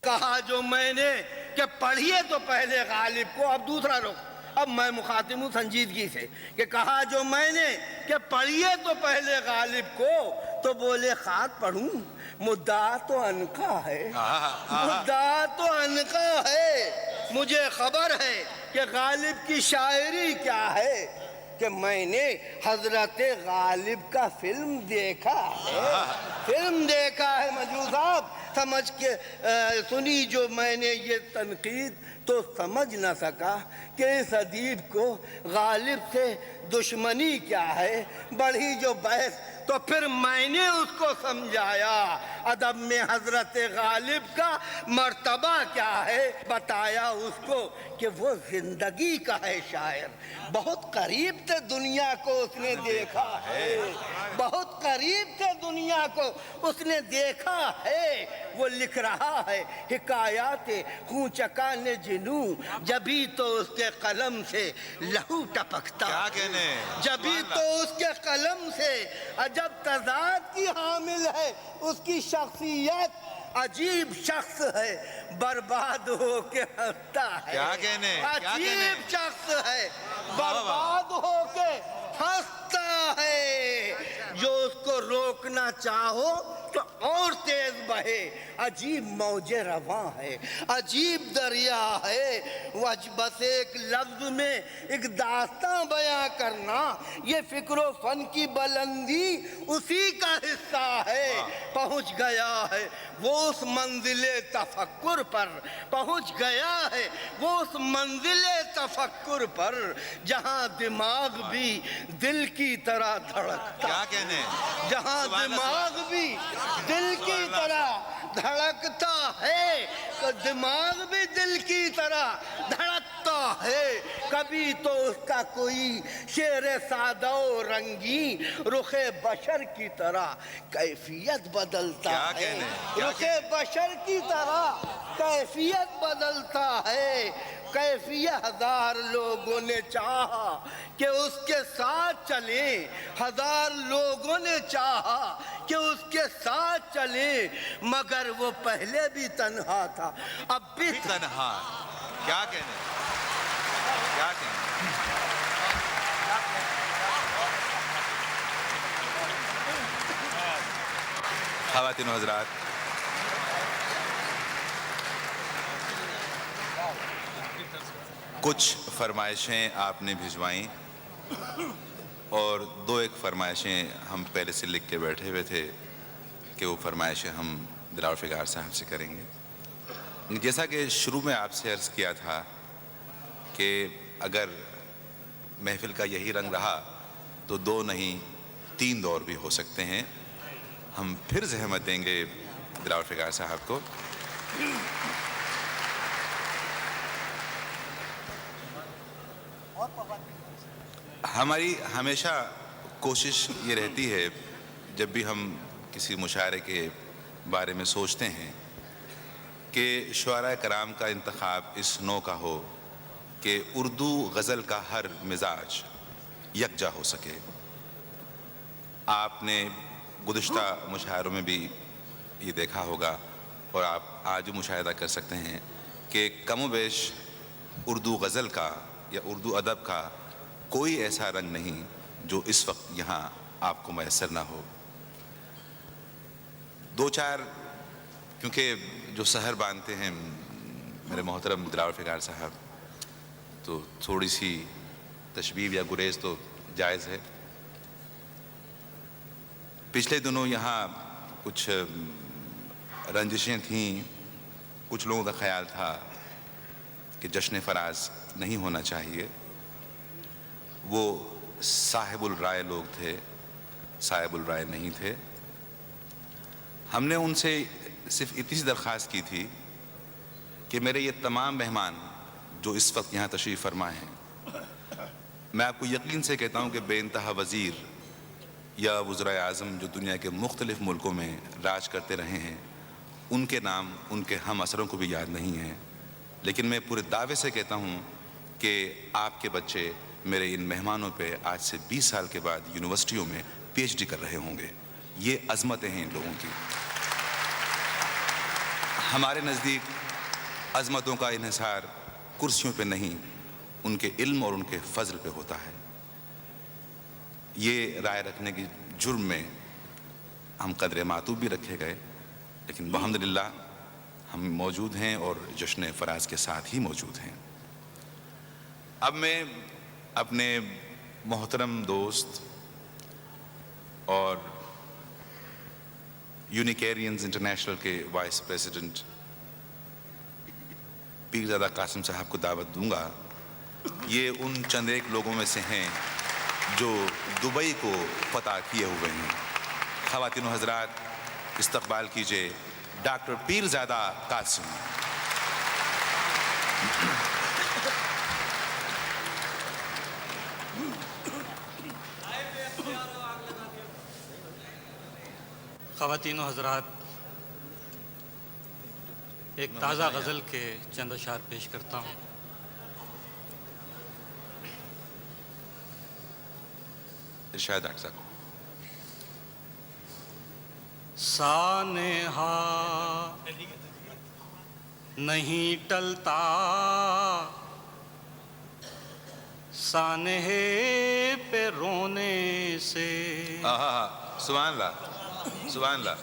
Speaker 12: کہا جو میں نے کہ پڑھیے تو پہلے غالب کو، اب دوسرا رخ، اب میں مخاطب ہوں سنجیدگی سے، کہ کہا جو میں نے کہ پڑھیے تو پہلے غالب کو، تو بولے خط پڑھوں، مدعا تو عنقا ہے، مدعا تو عنقا ہے، مجھے خبر ہے کہ غالب کی شاعری کیا ہے، کہ میں نے حضرت غالب کا فلم دیکھا ہے مجروح صاحب. سمجھ کے سنی جو میں نے یہ تنقید تو سمجھ نہ سکا کہ اس ادیب کو غالب سے دشمنی کیا ہے. بڑھی جو بحث تو پھر میں نے اس کو سمجھایا ادب میں حضرت غالب کا مرتبہ کیا ہے. بتایا اس کو کہ وہ زندگی کا ہے شاعر. بہت قریب سے دنیا کو اس نے دیکھا ہے, بہت قریب سے دنیا کو اس نے دیکھا ہے. وہ لکھ رہا ہے حکایات خون چکان جنو, جبھی تو اس کے قلم سے لہو ٹپکتا.
Speaker 2: کیا کہنے,
Speaker 12: جبھی تو اس کے قلم سے عجب تضاد کی حامل ہے اس کی شخصیت. عجیب شخص ہے, برباد ہو کے ہنستا ہے.
Speaker 2: کیا کہنے,
Speaker 12: عجیب شخص ہے, برباد ہو کے ہنستا ہے. جو اس کو روکنا چاہو تو اور تیز بہے. عجیب موج رواں ہے, عجیب دریا ہے. بس ایک لفظ میں ایک داستان بیان کرنا یہ فکر و فن کی بلندی اسی کا حصہ ہے. پہنچ گیا ہے وہ اس منزل تفکر پر, پہنچ گیا ہے وہ اس منزل تفکر پر جہاں دماغ بھی دل کی طرح دھڑکتا.
Speaker 2: کیا کہنے,
Speaker 12: جہاں دماغ بھی دل کی طرح دھڑکتا ہے, تو دماغ بھی دل کی طرح دھڑکتا ہے. کبھی تو اس کا کوئی شعر سادہ و رنگین رخ بشر کی طرح کیفیت بدلتا ہے. رخ بشر کی طرح کیفیت بدلتا ہے. کیفیت ہزار لوگوں نے چاہا کہ اس کے ساتھ چلیں, ہزار لوگوں نے چاہا کہ اس کے ساتھ چلیں, مگر وہ پہلے بھی تنہا تھا اب بھی
Speaker 2: تنہا. کیا کہنے, کیا کہنے. خواتین و حضرات, کچھ فرمائشیں آپ نے بھجوائیں اور دو ایک فرمائشیں ہم پہلے سے لکھ کے بیٹھے ہوئے تھے کہ وہ فرمائشیں ہم دلاور فگار صاحب سے کریں گے. جیسا کہ شروع میں آپ سے عرض کیا تھا کہ اگر محفل کا یہی رنگ رہا تو 2 نہیں 3 دور بھی ہو سکتے ہیں. ہم پھر زحمت دیں گے دلاور فگار صاحب کو. ہماری ہمیشہ کوشش یہ رہتی ہے جب بھی ہم کسی مشاعرے کے بارے میں سوچتے ہیں کہ شعراء کرام کا انتخاب اس نوع کا ہو کہ اردو غزل کا ہر مزاج یکجا ہو سکے. آپ نے گزشتہ مشاعروں میں بھی یہ دیکھا ہوگا اور آپ آج بھی مشاہدہ کر سکتے ہیں کہ کم و بیش اردو غزل کا یا اردو ادب کا کوئی ایسا رنگ نہیں جو اس وقت یہاں آپ کو میسر نہ ہو. 2-4 کیونکہ جو سحر باندھتے ہیں میرے محترم دلاور فگار صاحب, تو تھوڑی سی تشبیہ یا گریز تو جائز ہے. پچھلے دنوں یہاں کچھ رنجشیں تھیں, کچھ لوگوں کا خیال تھا کہ جشن فراز نہیں ہونا چاہیے. وہ صاحب الرائے لوگ تھے, صاحب الرائے نہیں تھے. ہم نے ان سے صرف اتنی سی درخواست کی تھی کہ میرے یہ تمام مہمان جو اس وقت یہاں تشریف فرما ہیں, میں آپ کو یقین سے کہتا ہوں کہ بے انتہا وزیر یا وزرائے اعظم جو دنیا کے مختلف ملکوں میں راج کرتے رہے ہیں, ان کے نام ان کے ہم اثروں کو بھی یاد نہیں ہیں. لیکن میں پورے دعوے سے کہتا ہوں کہ آپ کے بچے میرے ان مہمانوں پہ آج سے 20 سال کے بعد یونیورسٹیوں میں PhD کر رہے ہوں گے. یہ عظمتیں ہیں ان لوگوں کی. ہمارے نزدیک عظمتوں کا انحصار کرسیوں پہ نہیں, ان کے علم اور ان کے فضل پہ ہوتا ہے. یہ رائے رکھنے کی جرم میں ہم قدر معتوب بھی رکھے گئے, لیکن الحمدللہ ہم موجود ہیں اور جشن فراز کے ساتھ ہی موجود ہیں. اب میں اپنے محترم دوست اور یونیکیرینز انٹرنیشنل کے وائس پریزیڈنٹ پیرزادہ قاسم صاحب کو دعوت دوں گا. یہ ان چند ایک لوگوں میں سے ہیں جو دبئی کو فتح کیے ہوئے ہیں. خواتین و حضرات استقبال کیجیے ڈاکٹر پیرزادہ قاسم.
Speaker 13: خواتین و حضرات، ایک تازہ غزل کے چند اشعار پیش کرتا ہوں.
Speaker 2: ارشاد ڈاکٹر صاحب.
Speaker 13: سانحہ نہیں ٹلتا، سانحے پہ رونے سے.
Speaker 2: سبحان اللہ، سبحان اللہ.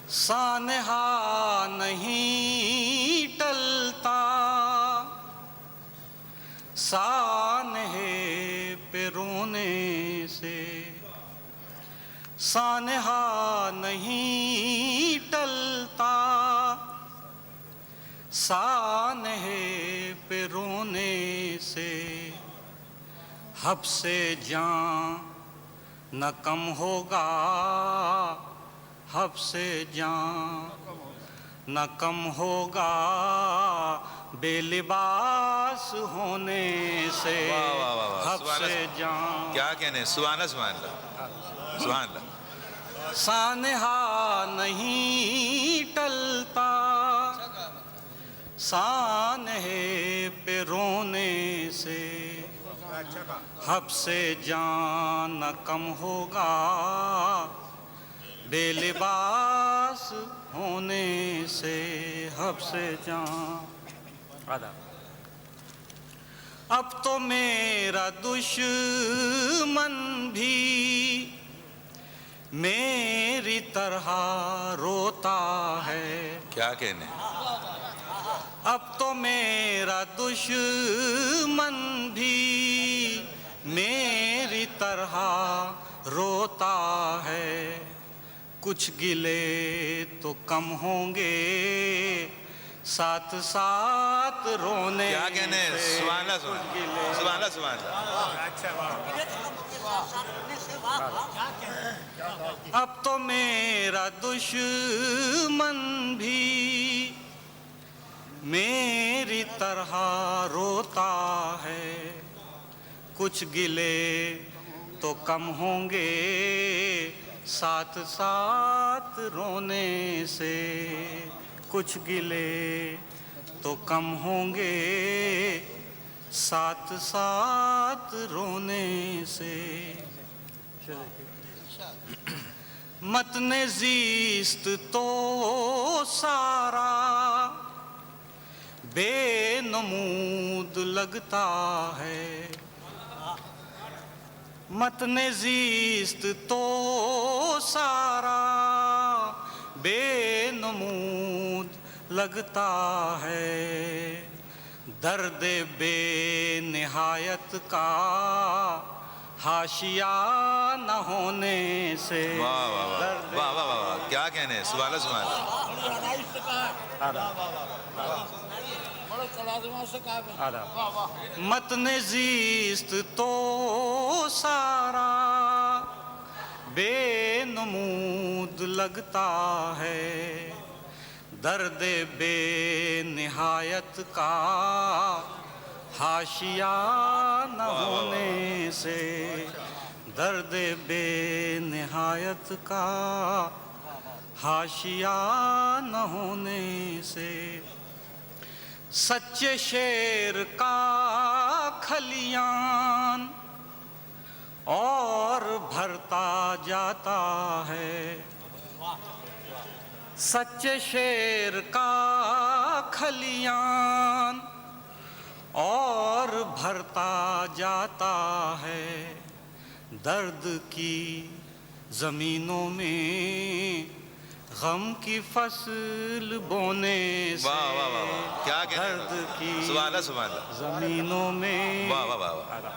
Speaker 13: سانحہ نہیں ٹلتا، سانحے پہ رونے سے. سانحہ نہیں ٹلتا، سانحے پہ رونے سے. حب سے جان نہ کم ہوگا، حب سے جان نہ کم ہوگا، بے لباس ہونے سے. حب سے جان
Speaker 2: کیا کہنے. سبحان اللہ، سبحان اللہ، سبحان اللہ.
Speaker 13: سانحہ نہیں ٹلتا، سانحے پہ رونے سے. حب سے جان نہ کم ہوگا، بے لباس ہونے سے. حب سے جان. اب تو میرا دشمن بھی میری طرح روتا ہے.
Speaker 2: کیا کہنے.
Speaker 13: اب تو میرا دشمن بھی میری طرح روتا ہے. کچھ گلے تو کم ہوں گے، ساتھ ساتھ رونے.
Speaker 2: کیا کہنے. سبحان اللہ، سبحان اللہ، سبحان اللہ.
Speaker 13: اب تو میرا دشمن بھی میری طرح روتا ہے. کچھ گلے تو کم ہوں گے، ساتھ ساتھ رونے سے. کچھ گلے تو کم ہوں گے، ساتھ ساتھ رونے سے. متن زیست تو سارا بے نمود لگتا ہے. متن زیست تو سارا بے نمود لگتا ہے. درد بے نہایت کا حاشیہ نہ ہونے سے.
Speaker 2: واہ واہ واہ واہ واہ واہ. کیا کہنے. سبحان اللہ، سبحان
Speaker 13: اللہ. متن زیست تو سارا بے نمود لگتا ہے. درد بے نہایت کا حاشیہ نہ ہونے سے. درد بے نہایت کا حاشیہ نہ ہونے سے. سچے شیر کا کھلیان اور بھرتا جاتا ہے. سچے شیر کا کھلیان اور بھرتا جاتا ہے. درد کی زمینوں میں غم کی فصل بونے سے.
Speaker 2: واہ واہ واہ. کیا کہنے.
Speaker 13: درد کی
Speaker 2: سبحان اللہ، سبحان اللہ.
Speaker 13: زمینوں میں
Speaker 2: واہ واہ واہ.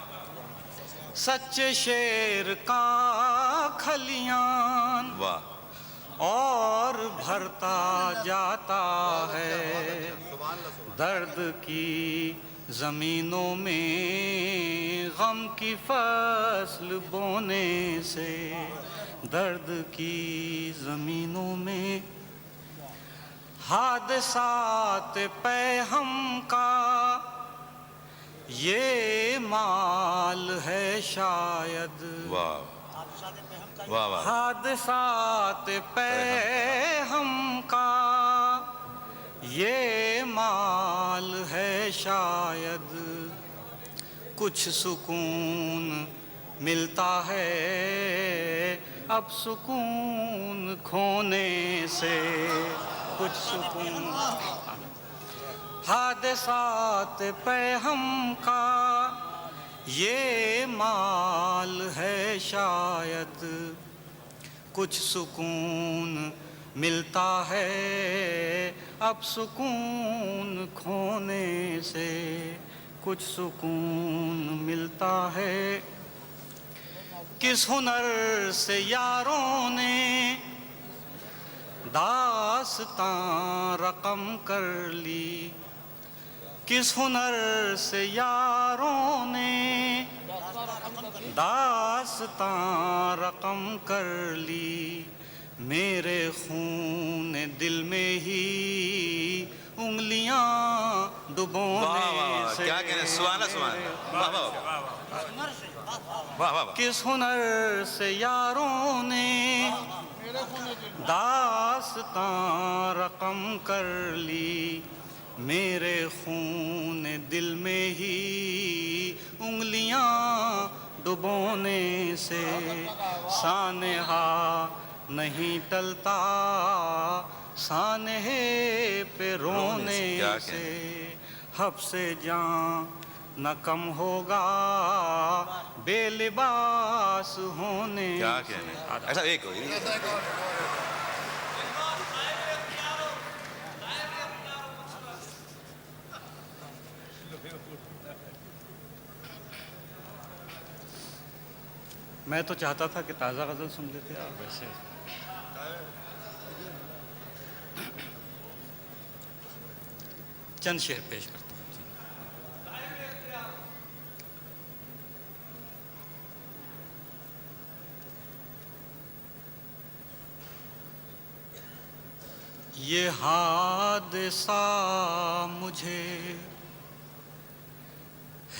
Speaker 13: سچے شیر کا کھلیان اور بھرتا جاتا ہے درد کی زمینوں میں غم کی فصل بونے سے درد کی زمینوں میں حادثات پہ ہم کا یہ مال ہے شاید حادثات پہ ہم کا یہ مال ہے شاید کچھ سکون ملتا ہے اب سکون کھونے سے کچھ سکون حادثات پہ ہم کا یہ مال ہے شاید کچھ سکون ملتا ہے اب سکون کھونے سے کچھ سکون ملتا ہے کس ہنر سے یاروں نے داستاں رقم کر لی کس ہنر سے یاروں نے داستاں رقم کر لی میرے خون دل میں ہی انگلیاں ڈبونے سے
Speaker 2: کیا کہنے
Speaker 13: کس ہنر سے یاروں نے داستاں رقم کر لی میرے خون دل میں ہی انگلیاں ڈبونے سے سانحہ نہیں ٹلتا سانحے پہ رونے سے حب سے جان نہ کم ہوگا بے لباس ہونے
Speaker 2: کیا کہنے ایسا ایک ہوئی
Speaker 13: میں تو چاہتا تھا کہ تازہ غزل سن لیتے آپ ویسے چند شعر پیش کرتا ہوں یہ حادثہ مجھے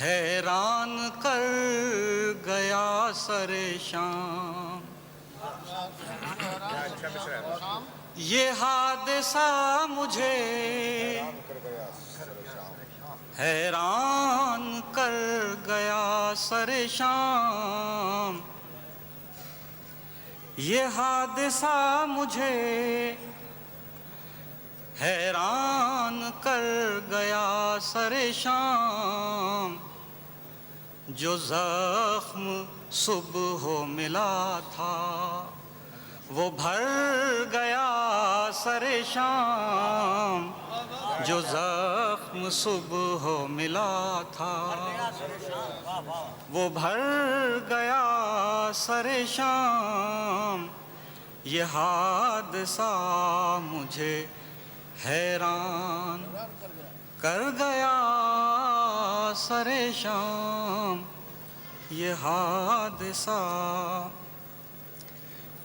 Speaker 13: حیران کر گیا سر شام یہ حادثہ مجھے حیران کر گیا سر شام یہ حادثہ مجھے حیران کر گیا سر شام جو زخم صبح ملا تھا وہ بھر گیا سر شام جو زخم صبح ملا تھا وہ بھر گیا سر شام یہ حادثہ مجھے حیران کر گیا سر شام یہ حادثہ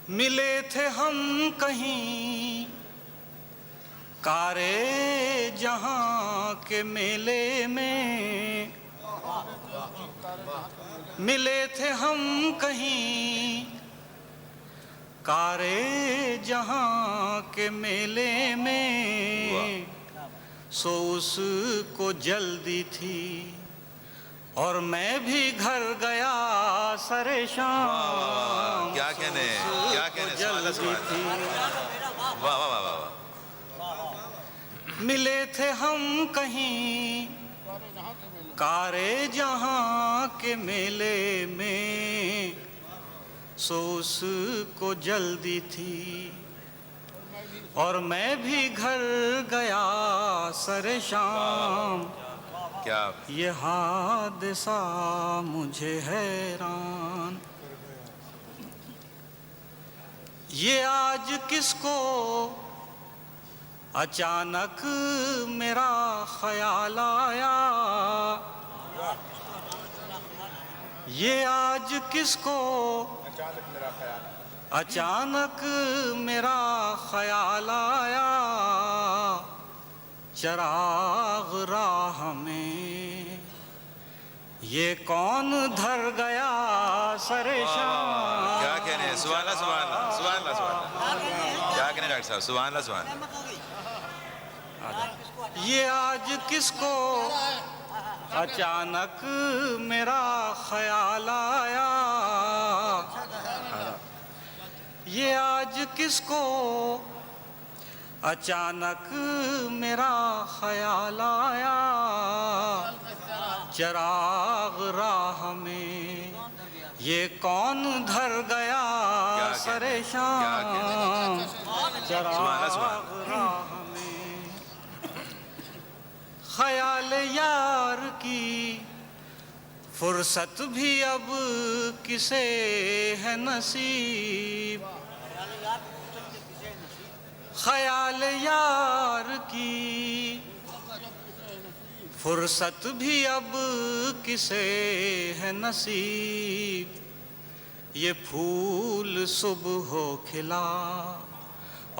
Speaker 13: ملے تھے ہم کہیں کارے جہاں کے میلے میں ملے تھے ہم کہیں کارے جہاں کے میلے میں سو اس کو جلدی تھی اور میں بھی گھر گیا سر شام
Speaker 2: کیا کہنے
Speaker 13: جلدی تھی
Speaker 2: واہ واہ واہ واہ
Speaker 13: ملے تھے ہم کہیں کارے جہاں کے میلے میں سو اس کو جلدی تھی اور میں بھی گھر گیا سر شام
Speaker 2: کیا
Speaker 13: یہ حادثہ مجھے حیران، یہ آج کس کو اچانک میرا خیال آیا، یہ آج کس کو اچانک میرا خیال آیا، چراغ راہ میں یہ کون دھر گیا سر شام۔
Speaker 2: کیا کہنے ہیں؟ سبحان اللہ سبحان اللہ سبحان اللہ سبحان اللہ، کیا کہنے ڈاکٹر صاحب؟ سبحان اللہ سبحان اللہ۔
Speaker 13: یہ آج کس کو اچانک میرا خیال آیا، یہ آج کس کو اچانک میرا خیال آیا، چراغ راہ میں یہ کون دھر گیا سر شام، چراغ راہ میں خیال یار کی فرصت بھی اب کسے ہے نصیب، خیال یار کی فرصت بھی اب کسے ہے نصیب، یہ پھول صبح ہو کھلا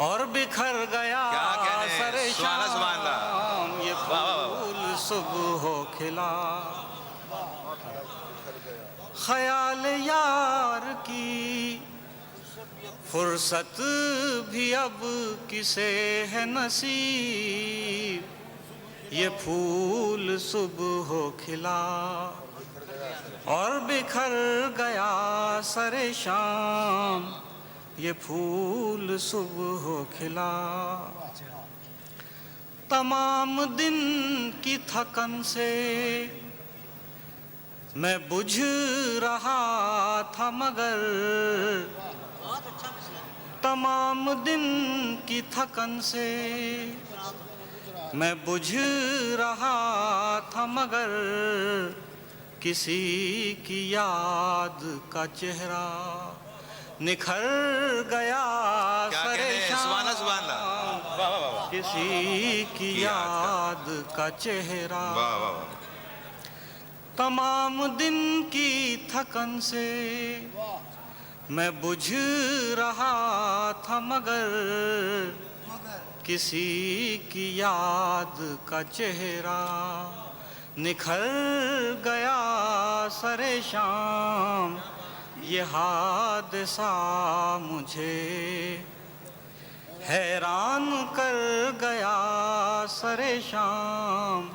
Speaker 13: اور بکھر گیا سر شام، یہ پھول صبح ہو کھلا، خیال یار کی فرصت بھی اب کسے ہے نصیب، یہ پھول صبح ہو کھلا اور بکھر گیا سر شام، یہ پھول صبح ہو کھلا، تمام دن کی تھکن سے میں بجھ رہا تھا مگر، تمام دن کی تھکن سے میں بجھ رہا تھا مگر، کسی کی یاد کا چہرہ نکھر گیا سر شام، کسی کی یاد کا چہرہ، تمام دن کی تھکن سے میں بجھ رہا تھا مگر، کسی کی یاد کا چہرہ نکھر گیا سر شام، یہ حادثہ مجھے حیران کر گیا سر شام،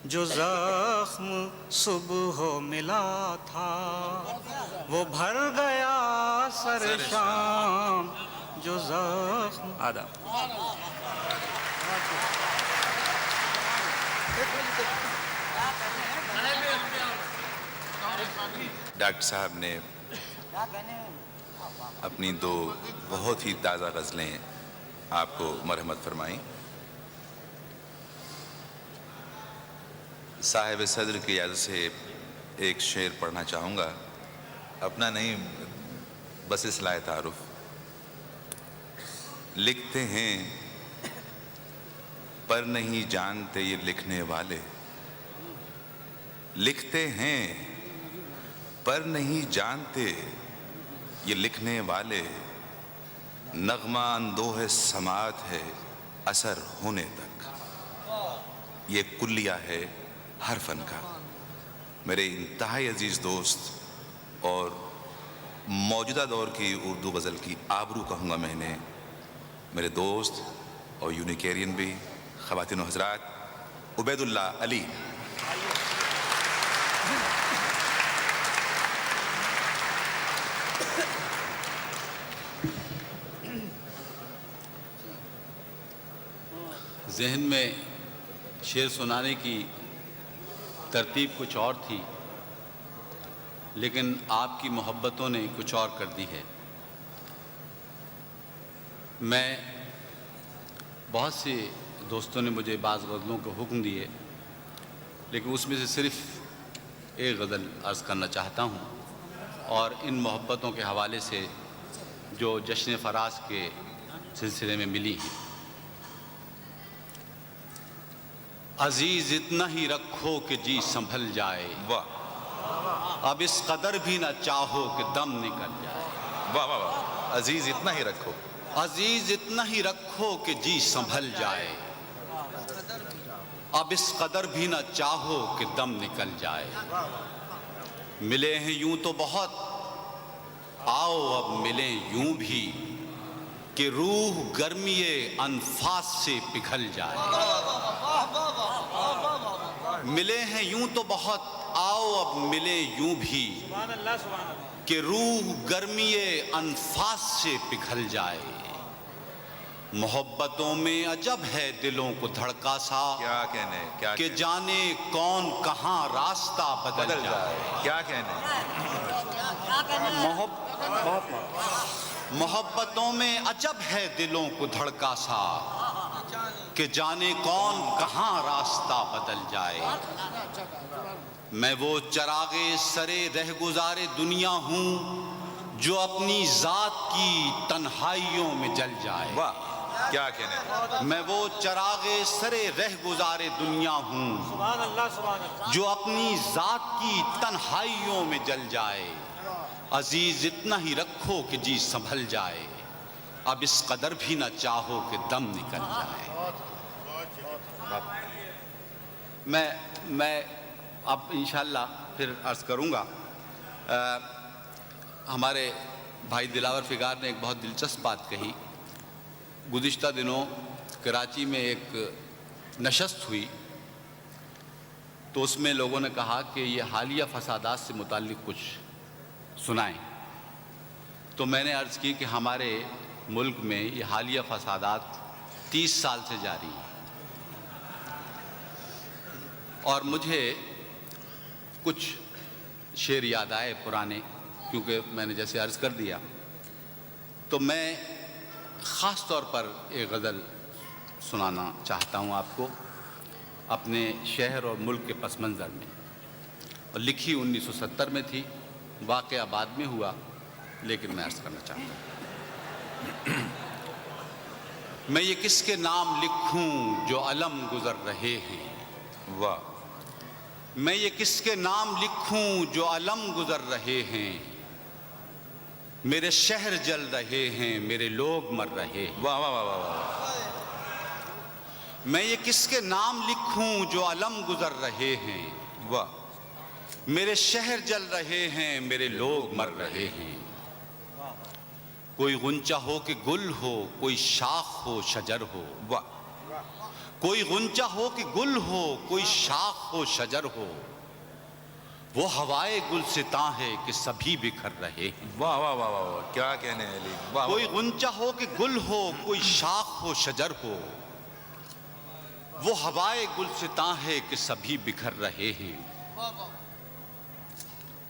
Speaker 13: جو زخم صبح ملا تھا وہ بھر گیا سر شام، جو زخم
Speaker 2: ڈاکٹر صاحب نے اپنی دو بہت ہی تازہ غزلیں آپ کو مرحمت فرمائیں۔ صاحب صدر کی اجازت سے ایک شعر پڑھنا چاہوں گا، اپنا نہیں بس اصلاح تعارف۔ لکھتے ہیں پر نہیں جانتے یہ لکھنے والے، لکھتے ہیں پر نہیں جانتے یہ لکھنے والے، نغمہ اندوہ سماعت ہے اثر ہونے تک، یہ کلیہ ہے ہر فن کا۔ میرے انتہائی عزیز دوست اور موجودہ دور کی اردو غزل کی آبرو کہوں گا میں نے، میرے دوست اور یونیکیرین بھی، خواتین و حضرات، عبید اللہ علی۔
Speaker 14: ذہن میں شعر سنانے کی ترتیب کچھ اور تھی، لیکن آپ کی محبتوں نے کچھ اور کر دی ہے۔ میں بہت سے دوستوں نے مجھے بعض غزلوں کو حکم دیے، لیکن اس میں سے صرف ایک غزل عرض کرنا چاہتا ہوں، اور ان محبتوں کے حوالے سے جو جشن فراز کے سلسلے میں ملی ہیں۔ عزیز اتنا ہی رکھو کہ جی سنبھل جائے، اب اس قدر بھی نہ چاہو کہ دم نکل جائے۔
Speaker 2: واہ واہ واہ، عزیز اتنا ہی رکھو،
Speaker 14: عزیز اتنا ہی رکھو کہ جی سنبھل جائے، اب اس قدر بھی نہ چاہو کہ دم نکل جائے۔ ملے ہیں یوں تو بہت، آؤ اب ملیں یوں بھی کہ روح گرمی انفاس سے پگھل جائے۔ ملے ہیں یوں تو بہت، آؤ اب ملیں یوں بھی کہ روح گرمی انفاس سے پگھل جائے۔ محبتوں میں عجب ہے دلوں کو دھڑکا سا،
Speaker 2: کیا کہنے، کیا
Speaker 14: کہ جانے کون کہاں راستہ بدل جائے۔
Speaker 2: کیا کہنے،
Speaker 14: محبتوں میں عجب ہے دلوں کو دھڑکا سا، کہ جانے کون کہاں راستہ بدل جائے۔ میں وہ چراغ سرے رہ گزارے دنیا ہوں جو اپنی ذات کی تنہائیوں میں جل جائے۔
Speaker 2: واہ کیا کہنے،
Speaker 14: میں وہ چراغ سرے رہ گزارے دنیا ہوں جو اپنی ذات کی تنہائیوں میں جل جائے۔ عزیز اتنا ہی رکھو کہ جی سنبھل جائے، اب اس قدر بھی نہ چاہو کہ دم نکل جائے۔ میں اب انشاءاللہ پھر عرض کروں گا۔ ہمارے بھائی دلاور فگار نے ایک بہت دلچسپ بات کہی۔ گزشتہ دنوں کراچی میں ایک نشست ہوئی تو اس میں لوگوں نے کہا کہ یہ حالیہ فسادات سے متعلق کچھ سنائیں، تو میں نے عرض کی کہ ہمارے ملک میں یہ حالیہ فسادات 30 سال سے جاری ہیں، اور مجھے کچھ شعر یاد آئے پرانے، کیونکہ میں نے جیسے عرض کر دیا، تو میں خاص طور پر ایک غزل سنانا چاہتا ہوں آپ کو اپنے شہر اور ملک کے پس منظر میں، اور لکھی 1970 میں تھی، واقعہ بعد میں ہوا، لیکن میں عرض کرنا چاہتا ہوں۔ میں یہ کس کے نام لکھوں جو علم گزر رہے ہیں،
Speaker 2: واہ،
Speaker 14: میں یہ کس کے نام لکھوں جو علم گزر رہے ہیں، میرے شہر جل رہے ہیں، میرے لوگ مر رہے ہیں۔
Speaker 2: واہ واہ واہ واہ،
Speaker 14: میں یہ کس کے نام لکھوں جو علم گزر رہے ہیں،
Speaker 2: واہ،
Speaker 14: میرے شہر جل رہے ہیں، میرے لوگ مر رہے ہیں۔ کوئی غنچہ ہو کہ گل ہو، کوئی شاخ ہو شجر ہو،
Speaker 2: واہ،
Speaker 14: کوئی غنچہ ہو کہ گل ہو، کوئی شاخ ہو شجر ہو، وہ ہوائے گلستاں ہے کہ سبھی بکھر رہے ہیں۔
Speaker 2: واہ واہ واہ واہ، کیا کہنے علی، واہ
Speaker 14: کوئی غنچہ ہو کہ گل ہو، کوئی شاخ ہو شجر ہو، وہ ہوائے گلستاں ہے کہ سبھی بکھر رہے ہیں۔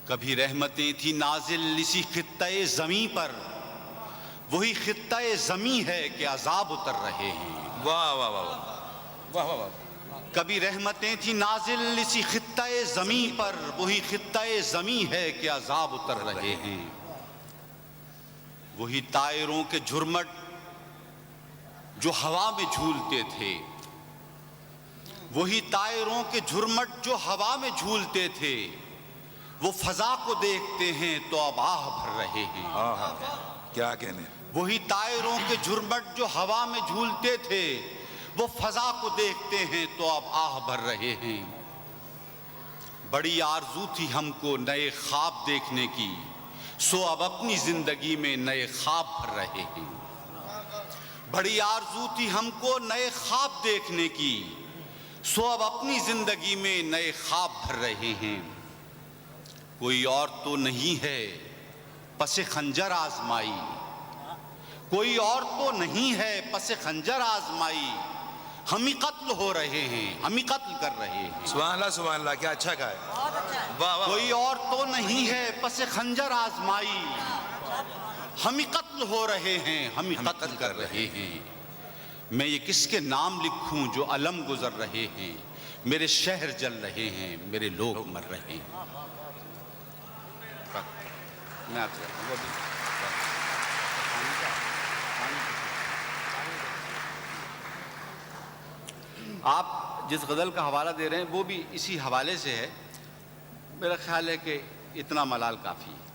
Speaker 14: کبھی رحمتیں تھی نازل اسی خطۂ زمیں پر، وہی خطۂ زمیں ہے کہ عذاب اتر رہے ہیں۔
Speaker 2: واہ واہ واہ واہ واہ واہ،
Speaker 14: کبھی رحمتیں تھی نازل اسی خطۂ زمیں پر، وہی خطۂ زمیں ہے کہ عذاب اتر رہے ہیں۔ وہی طائروں کے جھرمٹ جو ہوا میں جھولتے تھے، وہی طائروں کے جھرمٹ جو ہوا میں جھولتے تھے، وہ فضا کو دیکھتے ہیں تو اب آہ بھر رہے ہیں۔
Speaker 2: کیا کہنے،
Speaker 14: وہی طائروں کے جھرمٹ جو ہوا میں جھولتے تھے، وہ فضا کو دیکھتے ہیں تو اب آہ بھر رہے ہیں۔ بڑی آرزو تھی ہم کو نئے خواب دیکھنے کی، سو اب اپنی زندگی میں نئے خواب بھر رہے ہیں۔ بڑی آرزو تھی ہم کو نئے خواب دیکھنے کی، سو اب اپنی زندگی میں نئے خواب بھر رہے ہیں۔ کوئی اور تو نہیں ہے پس خنجر آزمائی، کوئی اور تو نہیں ہے پس خنجر آزمائی، ہم ہی قتل ہو رہے ہیں، ہم ہی قتل کر رہے ہیں۔
Speaker 2: سبحان اللہ، کیا اچھا کہا ہے، واہ واہ،
Speaker 14: کوئی اور تو نہیں ہے پس خنجر آزمائی، ہم ہی قتل ہو رہے ہیں، ہم ہی قتل کر رہے ہیں۔ میں یہ کس کے نام لکھوں جو علم گزر رہے ہیں، میرے شہر جل رہے ہیں، میرے لوگ مر رہے ہیں. میں آپ سے آپ جس غزل کا حوالہ دے رہے ہیں وہ بھی اسی حوالے سے ہے. میرا خیال ہے کہ اتنا ملال کافی ہے.